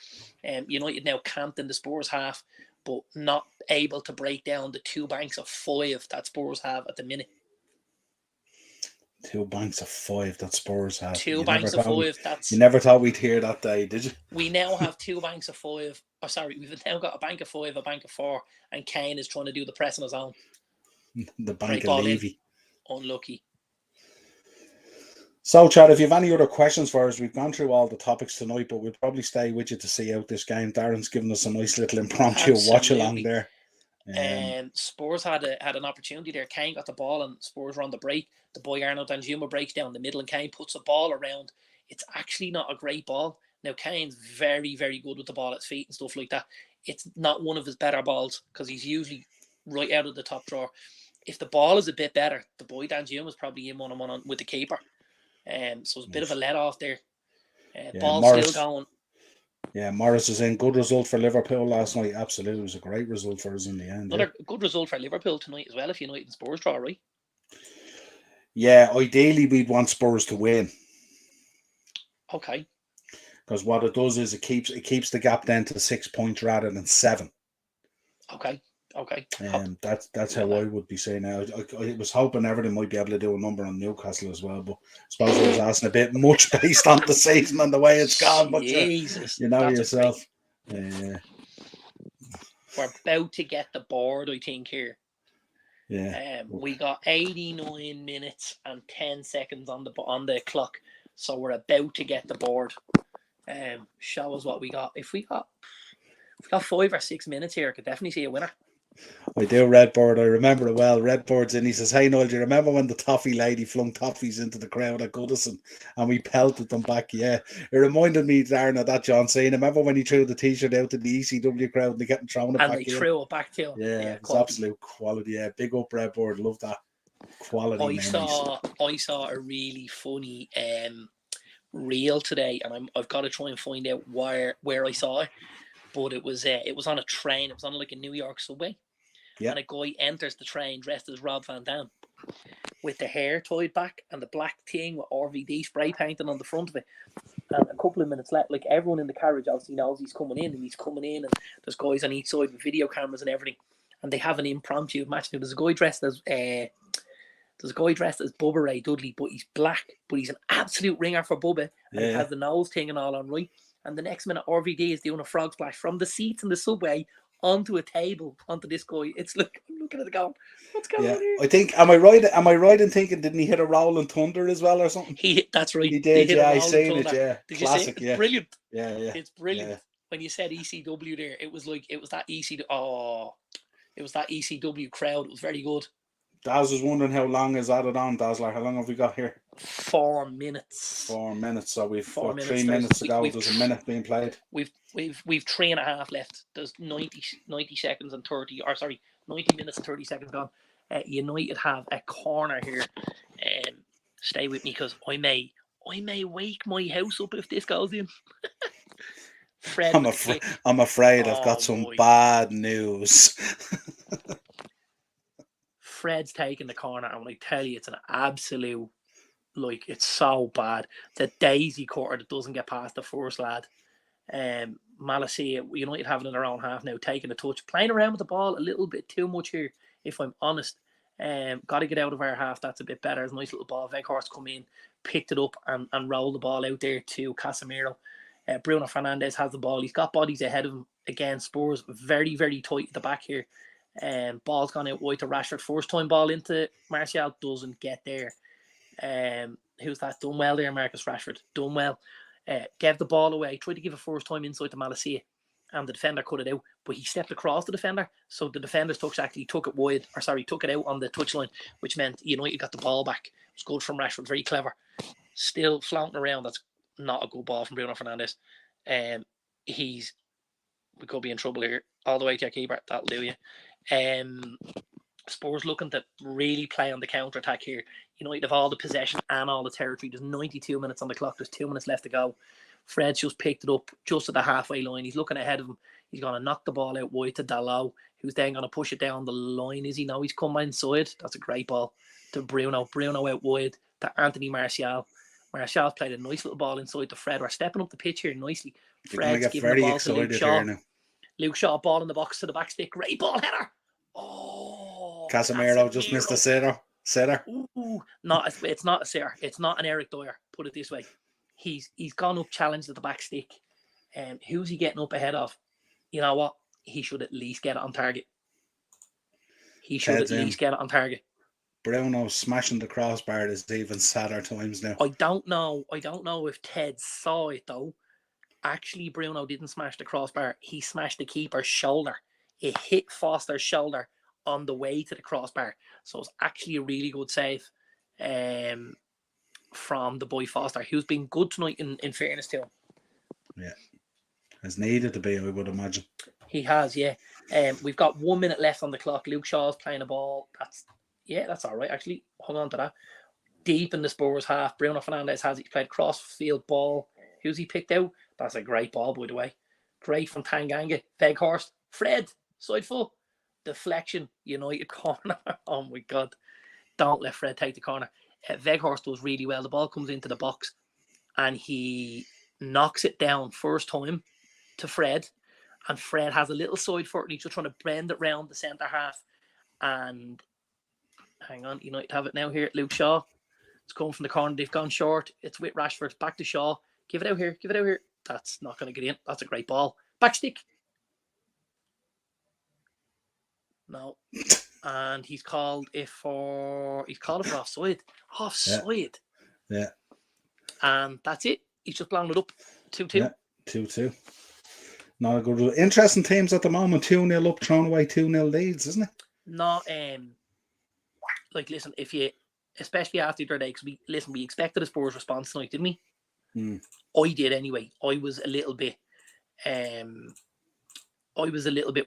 United now camped in the Spurs half, but not able to break down the 2 banks of 5 that Spurs have at the minute. 2 banks of 5 that Spurs have. 2 banks of 5. You never thought we'd hear that day, did you? We now have 2 banks of 5. Oh, sorry, we've now got a bank of 5, a bank of 4, and Kane is trying to do the press on his own. The bank of Levy. Unlucky. So, Chad, if you have any other questions for us, we've gone through all the topics tonight, but we'll probably stay with you to see out this game. Darren's given us a nice little impromptu watch along there. Spurs had an opportunity there. Kane got the ball and Spurs were on the break. The boy Arnold Danjuma breaks down the middle and Kane puts the ball around. It's actually not a great ball. Now, Kane's very, very good with the ball at his feet and stuff like that. It's not one of his better balls because he's usually right out of the top drawer. If the ball is a bit better, the boy Danjuma was probably in one-on-one with the keeper. So it's a bit of a let-off there. Ball Morris, still going. Yeah, Morris is in. Good result for Liverpool last night. Absolutely. It was a great result for us in the end. Another good result for Liverpool tonight as well, if United and Spurs draw, right? Yeah, ideally we'd want Spurs to win. Okay. Because what it does is it keeps the gap down to 6 points rather than 7. Okay. That's how I would be saying now. I was hoping Everton might be able to do a number on Newcastle as well, but I suppose I was asking a bit much based on the season and the way it's gone. But Jesus, you know yourself. We're about to get the board, I think, here. Yeah. We got 89 minutes and 10 seconds on the clock, so we're about to get the board. Show us what we got. If we got 5 or 6 minutes here, I could definitely see a winner. I do, Redbird. I remember it well. Redbird's in. He says, "Hey, Noel, do you remember when the toffee lady flung toffees into the crowd at Goodison and we pelted them back?" Yeah. It reminded me, Darren, of that John Cena. Remember when he threw the T-shirt out to the ECW crowd and they kept throwing it back in? And they threw it back to him. Yeah, it's absolute quality. Yeah, big up, Redbird. Love that quality. I saw a really funny reel today, and I've got to try and find out where I saw it. But it was on a train. It was on like a New York subway. Yeah. And a guy enters the train dressed as Rob Van Dam with the hair tied back and the black thing with RVD spray painting on the front of it. And a couple of minutes later, like everyone in the carriage obviously knows he's coming in, and there's guys on each side with video cameras and everything. And they have an impromptu match. There's a guy dressed as Bubba Ray Dudley, but he's black, but he's an absolute ringer for Bubba. And he has the nose thing and all on right. And the next minute, RVD is doing a frog splash from the seats in the subway onto a table, onto this guy. It's like, I'm looking at it going, what's going on here? I think, am I right in thinking, didn't he hit a Rolling Thunder as well or something? That's right. He did, I seen it, yeah. Did Classic, you see it? It's brilliant. Yeah. It's brilliant. Yeah. When you said ECW there, it was that ECW crowd. It was very good. Daz was wondering how long is added on, Daz. Like, how long have we got here? 4 minutes. 4 minutes. So we've got 3 minutes to go. There's a minute being played. We've 3.5 left. There's 90 seconds and 90 minutes and 30 seconds gone. United have a corner here. Stay with me because I may wake my house up if this goes in. Fred, I'm afraid I've got some bad news. Fred's taking the corner, and when I tell you, it's an absolute, it's so bad. The daisy cutter that doesn't get past the first lad. Malacia, United having in their own half now, taking a touch, playing around with the ball a little bit too much here, if I'm honest. Got to get out of our half. That's a bit better. It's a nice little ball. Weghorst come in, picked it up and rolled the ball out there to Casemiro. Bruno Fernandes has the ball. He's got bodies ahead of him. Again, Spurs very, very tight at the back here. Ball's gone out wide to Rashford. First time ball into Martial, doesn't get there. Who's that? Done well there, Marcus Rashford. Done well. Gave the ball away. Tried to give a first time inside to Malacia, and the defender cut it out. But he stepped across the defender, so the defenders took it wide. Took it out on the touchline, which meant United got the ball back. It was good from Rashford. Very clever. Still flaunting around. That's not a good ball from Bruno Fernandes. We could be in trouble here. All the way to your keeper. That'll do you. Spurs looking to really play on the counter attack here. United have all the possession and all the territory. There's 92 minutes on the clock. There's 2 minutes left to go. Fred's just picked it up just at the halfway line. He's looking ahead of him. He's going to knock the ball out wide to Dalot, who's then going to push it down the line. Is he? No, he's come inside. That's a great ball to Bruno. Bruno out wide to Anthony Martial. Martial's played a nice little ball inside to Fred. We're stepping up the pitch here nicely. Fred's giving the ball to Luke Shaw. Luke Shaw, ball in the box to the back stick. Great ball header. Oh, Casemiro just missed a sitter. Ooh, it's not a sitter. It's not an Eric Dyer. Put it this way, he's gone up, challenged at the back stick. Who's he getting up ahead of? You know what? He should at least get it on target. Bruno smashing the crossbar is even sadder times now. I don't know if Ted saw it though. Actually, Bruno didn't smash the crossbar. He smashed the keeper's shoulder. It hit Foster's shoulder on the way to the crossbar. So it's actually a really good save from the boy Foster, who's been good tonight in fairness to him. Yeah. Has needed to be, I would imagine. He has, yeah. We've got 1 minute left on the clock. Luke Shaw's playing a ball. That's all right, actually. Hold on to that. Deep in the Spurs half. Bruno Fernandes has it. He played cross-field ball. Who's he picked out? That's a great ball, by the way. Great from Tanganga. Weghorst. Fred. Side foot. Deflection. United corner. Oh, my God. Don't let Fred take the corner. Weghorst does really well. The ball comes into the box and he knocks it down first time to Fred. And Fred has a little side foot and he's just trying to bend it round the centre half. And hang on, United have it now here. Luke Shaw. It's coming from the corner. They've gone short. It's with Rashford. Back to Shaw. Give it out here. That's not going to get in. That's a great ball. Back stick. No. And he's called it for offside. Offside. Yeah. And that's it. He's just blown it up. 2-2. Yeah, 2-2. Not a good. Interesting teams at the moment. 2-0 up, throwing away 2-0 leads, isn't it? No, listen, especially after their day, because we expected a Spurs response tonight, didn't we? I did anyway. I was a little bit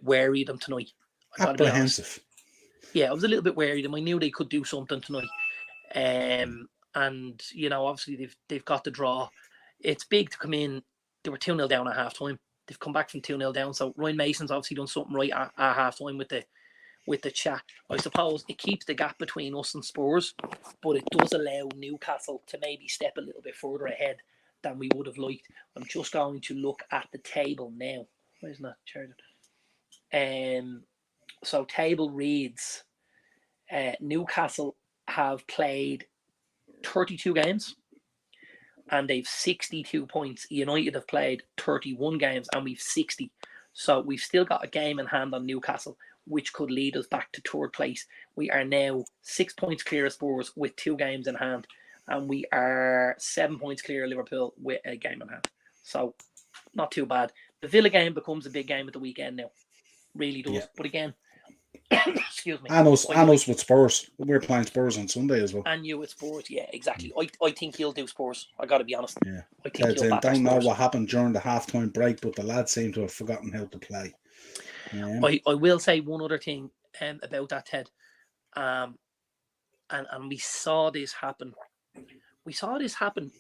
wary of them tonight. Apprehensive. Yeah, I was a little bit wary of them. I knew they could do something tonight. And obviously they've got the draw. It's big to come in. They were 2-0 down at half time. They've come back from 2-0 down. So Ryan Mason's obviously done something right at half time with the chat. I suppose it keeps the gap between us and Spurs, but it does allow Newcastle to maybe step a little bit further ahead than we would have liked. I'm just going to look at the table now. Why isn't that charted? So table reads, Newcastle have played 32 games and they've 62 points. United have played 31 games and we've 60. So we've still got a game in hand on Newcastle, which could lead us back to third place. We are now 6 points clear of Spurs with 2 games in hand. And we are 7 points clear of Liverpool with a game in hand. So not too bad. The Villa game becomes a big game at the weekend now. Really does. Yeah. But again, excuse me. And us with Spurs. We're playing Spurs on Sunday as well. And you with Spurs, yeah, exactly. I think he'll do Spurs. I got to be honest. Yeah. I think he'll don't know what happened during the halftime break, but the lads seem to have forgotten how to play. I will say one other thing about that, Ted. And we saw this happen. We saw this happen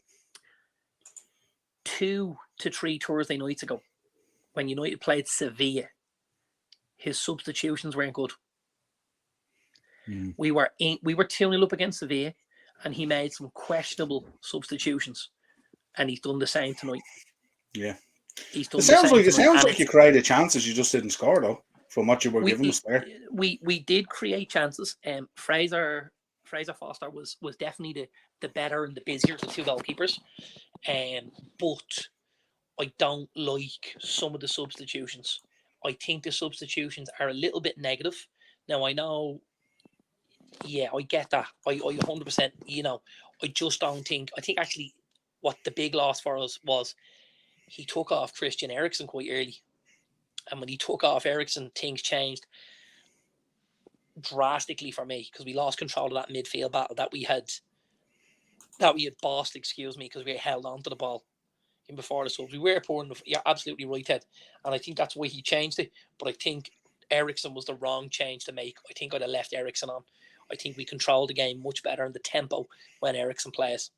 2 to 3 Thursday nights ago when United played Sevilla. His substitutions weren't good. We were 2-0 up against Sevilla, and he made some questionable substitutions, and he's done the same tonight. Yeah, he's done. It sounds like you created chances, you just didn't score though. from what you were We giving us there. we did create chances. Fraser Foster was definitely the better and the busier of the two goalkeepers. But I don't like some of the substitutions. I think the substitutions are a little bit negative. Now I know, yeah, I get that. I 100%. I just don't think. I think actually, what the big loss for us was, he took off Christian Eriksen quite early, and when he took off Eriksen, things changed drastically for me, because we lost control of that midfield battle that we had bossed. Excuse me, because we held on to the ball in before the subs. We were pouring. You're absolutely right, Ted, and I think that's why he changed it. But I think Eriksen was the wrong change to make. I think I'd have left Eriksen on. I think we controlled the game much better in the tempo when Eriksen plays.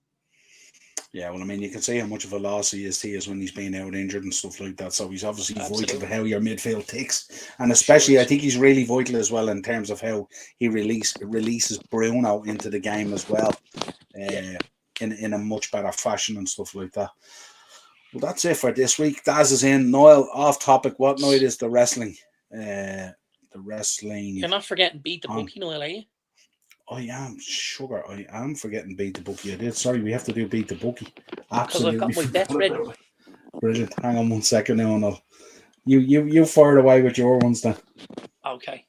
Yeah, well, I mean, you can see how much of a loss he is when he's been out injured and stuff like that. So he's obviously vital to how your midfield ticks, and especially I think he's really vital as well in terms of how he releases Bruno into the game as well, in a much better fashion and stuff like that. Well, that's it for this week. Daz is in. Niall, off topic. What night is the wrestling? The wrestling. You're not forgetting Beat the Bookie, Niall, are you? I am, sugar. I am forgetting Beat the Bookie. I did. Sorry, we have to do Beat the Bookie. Absolutely. Because I've got my bets ready. Brilliant. Hang on 1 second now, and you fired away with your ones then. Okay.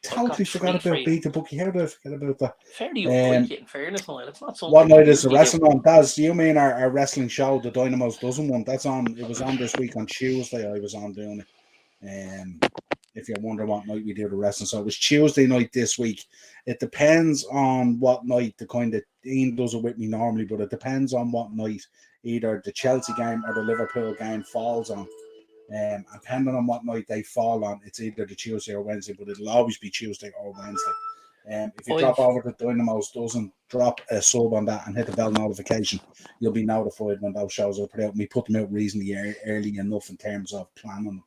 Totally forgot about Beat the Bookie. How did I forget about that? Fairly right, in fairness, Niall. It's not something. What night is the wrestling on? Daz, do you mean our wrestling show, the Dynamo's Dozen one? That's on. It was on this week on Tuesday. I was on doing it. If you're wondering what night we do the wrestling, so it was Tuesday night this week. It depends on what night the kind of Ian does it with me normally, but it depends on what night either the Chelsea game or the Liverpool game falls on. And depending on what night they fall on, it's either the Tuesday or Wednesday, but it'll always be Tuesday or Wednesday. If you drop over to Dynamo's Dozen, drop a sub on that and hit the bell notification, you'll be notified when those shows are put out. We put them out reasonably early enough in terms of planning.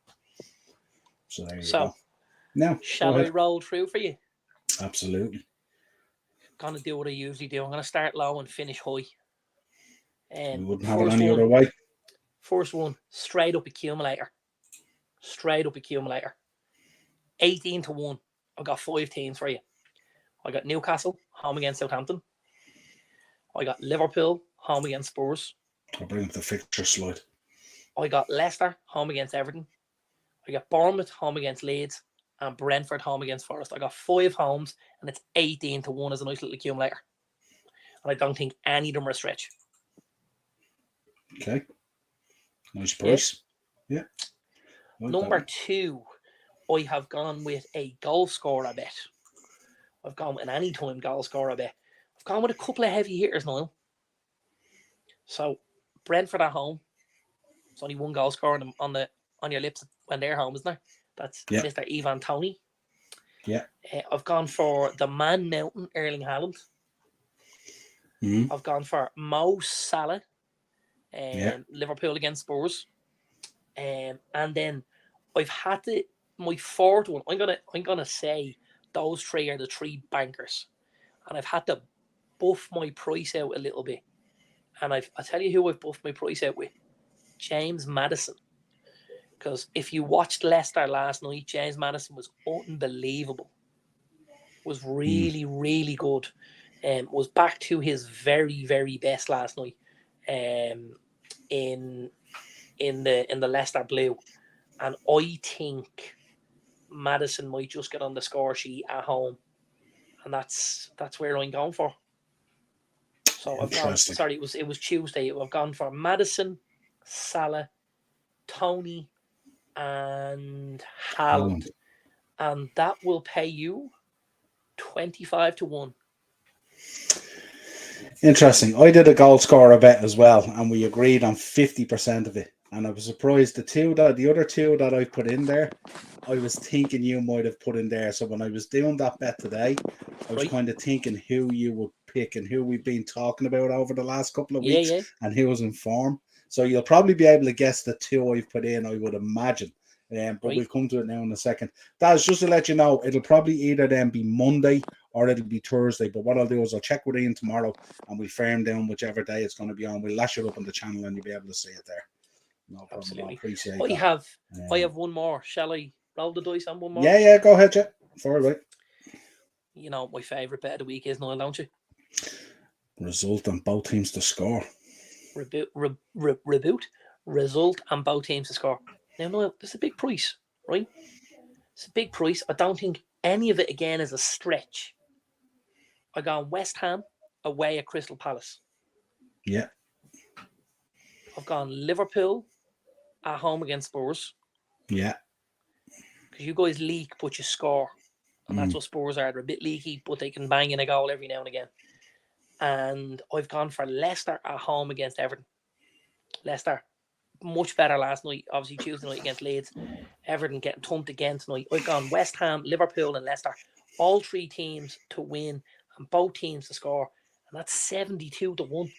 So there you go. Now, shall I roll through for you? Absolutely. I'm gonna do what I usually do. I'm gonna start low and finish high. We wouldn't have it any other way. First one, straight up accumulator. 18-1. I've got 5 teams for you. I got Newcastle home against Southampton. I got Liverpool home against Spurs. I'll bring up the fixture slide. I got Leicester home against Everton. I got Bournemouth home against Leeds and Brentford home against Forest. I got 5 homes and it's 18-1 as a nice little accumulator. And I don't think any of them are a stretch. Okay. Nice price. Yeah. Number 2, I have gone with a goal scorer bet. I've gone with an anytime goal scorer bet. I've gone with a couple of heavy hitters now. So Brentford at home. It's only one goal scorer on your lips when they're home, isn't there? That's Mr. Ivan Toney. Yeah. I've gone for the Man Mountain, Erling Haaland. Mm-hmm. I've gone for Mo Salah, Liverpool against Spurs. And then I've had my fourth one. I'm gonna say those 3 are the 3 bankers, and I've had to buff my price out a little bit. And I'll tell you who I've buffed my price out with: James Maddison. Because if you watched Leicester last night, James Maddison was unbelievable. Was really, really good. Was back to his very, very best last night. In the Leicester blue, and I think Maddison might just get on the score sheet at home, and that's where I'm going for. So I've gone. Sorry, it was Tuesday. I've gone for Maddison, Salah, Toney, and Haaland, and that will pay you 25-1. Interesting. I did a goal scorer bet as well, and we agreed on 50% of it. And I was surprised the other 2 that I put in there, I was thinking you might have put in there. So when I was doing that bet today, I was kind of thinking who you would pick and who we've been talking about over the last couple of weeks and who was in form. So you'll probably be able to guess the 2 I've put in, I would imagine. But we'll come to it now in a second. That's just to let you know, it'll probably either then be Monday or it'll be Thursday. But what I'll do is I'll check with Ian tomorrow and we'll firm down whichever day it's going to be on. We'll lash it up on the channel and you'll be able to see it there. No problem. Absolutely. I appreciate that. I have one more. Shall I roll the dice on one more? Yeah, go ahead, yeah. Far away. You know, my favourite bet of the week is Niall, don't you? Result and both teams to score. Reboot. Result and both teams to score. Now, Niall, this is a big price, right? It's a big price. I don't think any of it, again, is a stretch. I got West Ham away at Crystal Palace. Yeah. I've gone Liverpool at home against Spurs. Yeah. Because you guys leak, but you score. And that's what Spurs are. They're a bit leaky, but they can bang in a goal every now and again. And I've gone for Leicester at home against Everton. Leicester, much better last night. Obviously, Tuesday night against Leeds. Everton getting thumped again tonight. I've gone West Ham, Liverpool and Leicester. All three teams to win and both teams to score. And that's 72-1.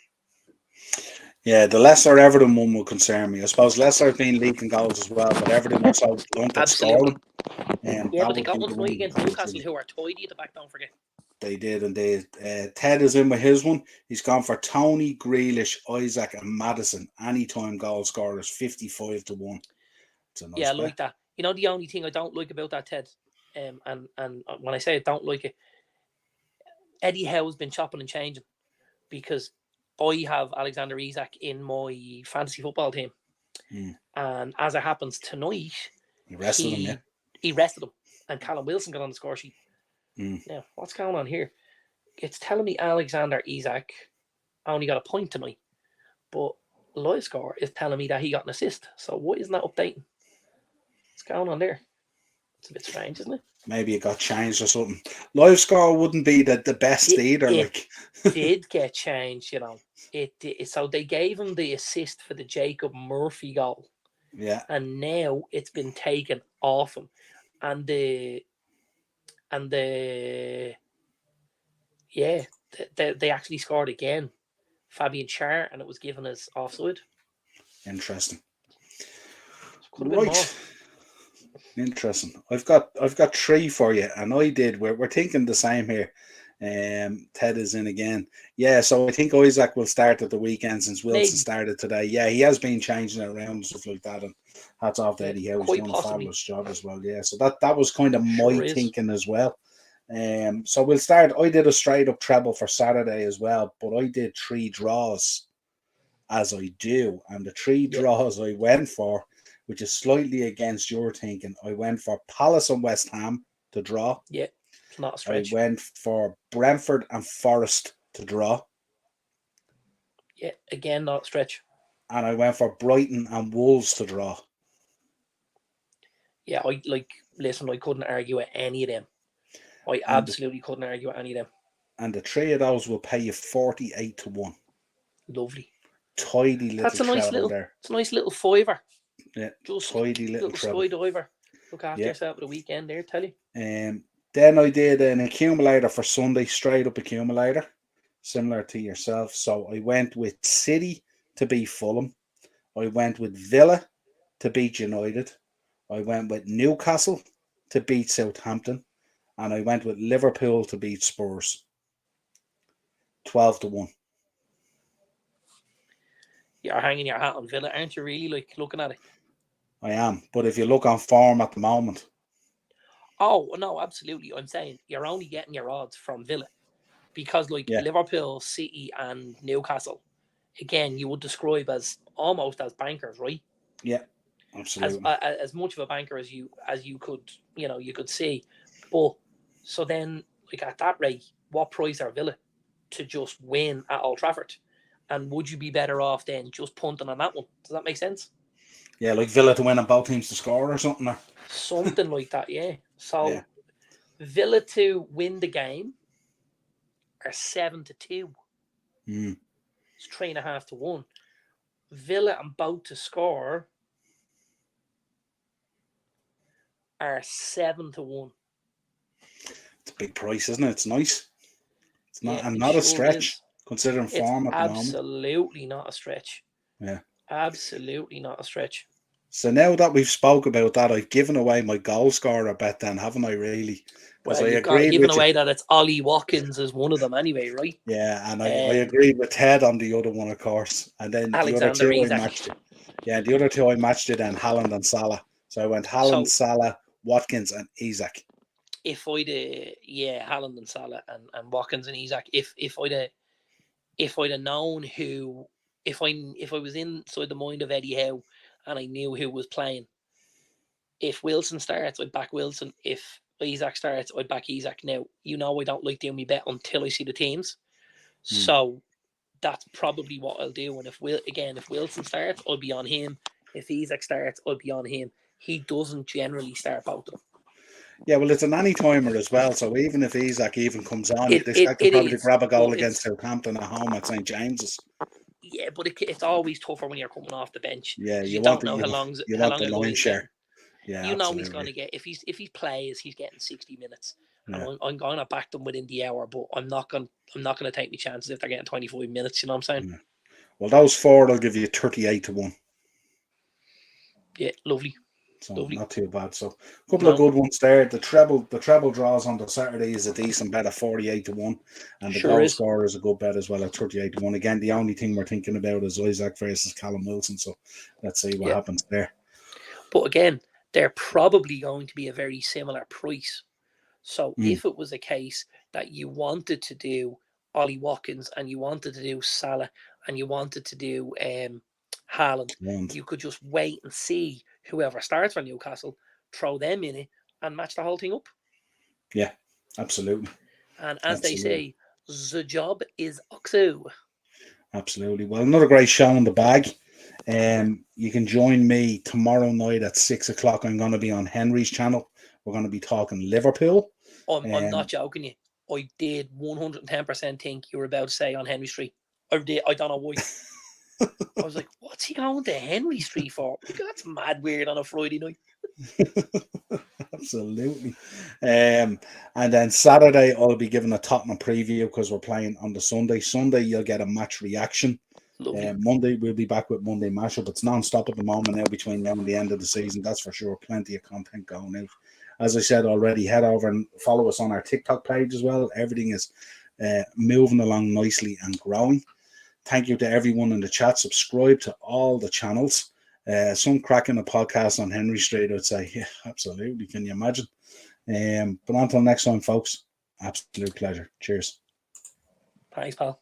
Yeah, the Leicester Everton one will concern me. I suppose Leicester have been leaking goals as well, but Everton also don't at scoring. Yeah, but they got one tonight against Newcastle, who are tidy at the back, don't forget. They did, and Ted is in with his one. He's gone for Tony, Grealish, Isaac, and Maddison. Anytime goal scorers, 55-1. It's a nice I bet. like that. You know, the only thing I don't like about that, Ted, and when I say I don't like it, Eddie Howe's been chopping and changing because I have Alexander Isak in my fantasy football team. And as it happens tonight, he rested him, yeah. He rested him. And Callum Wilson got on the score sheet. Now, what's going on here? It's telling me Alexander Isak only got a point tonight. But live score is telling me that he got an assist. So why isn't that updating? What's going on there? It's a bit strange, isn't it? Maybe it got changed or something. Live score wouldn't be the best either. It did get changed, you know. It did. So they gave him the assist for the Jacob Murphy goal. Yeah. And now it's been taken off him. And they actually scored again. Fabian Schär, and it was given as offside. Interesting. Right. Interesting. I've got three for you, and I did. We're thinking the same here. Ted is in again. Yeah, so I think Isaac will start at the weekend since Wilson started today. Yeah, he has been changing it around and stuff like that, and hats off to Eddie Howe. He's done a fabulous job as well. Yeah, so that was kind of my thinking as well. So we'll start. I did a straight up treble for Saturday as well, but I did 3 draws, as I do, and the 3 draws I went for, which is slightly against your thinking. I went for Palace and West Ham to draw. Yeah, it's not a stretch. I went for Brentford and Forest to draw. Yeah, again, not a stretch. And I went for Brighton and Wolves to draw. Yeah, I couldn't argue with any of them. I absolutely couldn't argue with any of them. And the 3 of those will pay you 48-1. Lovely. Tidy little. That's a nice little there. It's a nice little fiver. Yeah. Just tidy little skydiver. Look after yourself at the weekend there, tell you. Then I did an accumulator for Sunday, straight up accumulator, similar to yourself. So I went with City to beat Fulham. I went with Villa to beat United. I went with Newcastle to beat Southampton. And I went with Liverpool to beat Spurs. 12-1. You're hanging your hat on Villa, aren't you? Really, looking at it. I am, but if you look on form at the moment. Oh no, absolutely. I'm saying you're only getting your odds from Villa, because Liverpool, City, and Newcastle, again, you would describe as almost as bankers, right? Yeah, absolutely. As much of a banker as you could, you could see. But so then, at that rate, what price are Villa to just win at Old Trafford? And would you be better off then just punting on that one? Does that make sense? Yeah, like Villa to win and both teams to score or something. Or... Something like that, yeah. So Villa to win the game are 7-2. It's 3.5-1. Villa and both to score are 7-1. It's a big price, isn't it? It's nice. It's not not a stretch. Considering form at the moment. Absolutely not a stretch. Yeah. Absolutely not a stretch. So now that we've spoke about that, I've given away my goal scorer bet then, haven't I really? Well, you've given away that it's Ollie Watkins as one of them anyway, right? Yeah, and I agreed with Ted on the other one, of course. And then Alexander the other 2 Isak. I matched it. Yeah, the other 2 I matched it then, Haaland and Salah. So I went Haaland, Salah, Watkins and Isaac. If I'd Haaland and Salah and Watkins and Isaac. If I'd known who, if I was inside the mind of Eddie Howe and I knew who was playing, if Wilson starts, I'd back Wilson. If Isaac starts, I'd back Isaac. Now, I don't like doing my bet until I see the teams. So that's probably what I'll do. And if Wilson starts, I'll be on him. If Isaac starts, I'll be on him. He doesn't generally start both of them. Yeah, well, it's an any-timer as well. So even if Isaac even comes on, this guy could it probably is, grab a goal but against Southampton at home at St. James's. Yeah, but it's always tougher when you're coming off the bench. Yeah, you don't know how long you want the a line guy's share. getting. Yeah, You know absolutely. he's going to get, if he plays, he's getting 60 minutes. Yeah. And I'm going to back them within the hour, but I'm not going to take my chances if they're getting 25 minutes. You know what I'm saying? Yeah. Well, those four will give you 38-1. Yeah, lovely. So Lovely. not too bad. So a couple of good ones there. The treble draws on the Saturday is a decent bet at 48-1, and the goal scorer is a good bet as well at 38-1. Again, the only thing we're thinking about is Isaac versus Callum Wilson. So let's see what happens there. But again, they're probably going to be a very similar price. So if it was a case that you wanted to do Ollie Watkins and you wanted to do Salah and you wanted to do Haaland, you could just wait and see whoever starts for Newcastle, throw them in it and match the whole thing up. Yeah, absolutely. And as they say, the job is Oxo. Absolutely. Well, another great show in the bag. You can join me tomorrow night at 6 o'clock. I'm going to be on Henry's channel. We're going to be talking Liverpool. I'm not joking you. I did 110% think you were about to say on Henry Street. I don't know why. I was like, what's he going to Henry Street for? That's mad weird on a Friday night. Absolutely. And then Saturday, I'll be giving a Tottenham preview because we're playing on the Sunday. Sunday, you'll get a match reaction. Monday, we'll be back with Monday mashup. It's non-stop at the moment now between now and the end of the season. That's for sure. Plenty of content going out. As I said already, head over and follow us on our TikTok page as well. Everything is moving along nicely and growing. Thank you to everyone in the chat. Subscribe to all the channels. Some cracking a podcast on Henry Street, I'd say. Yeah, absolutely. Can you imagine? But until next time, folks, absolute pleasure. Cheers. Thanks, pal.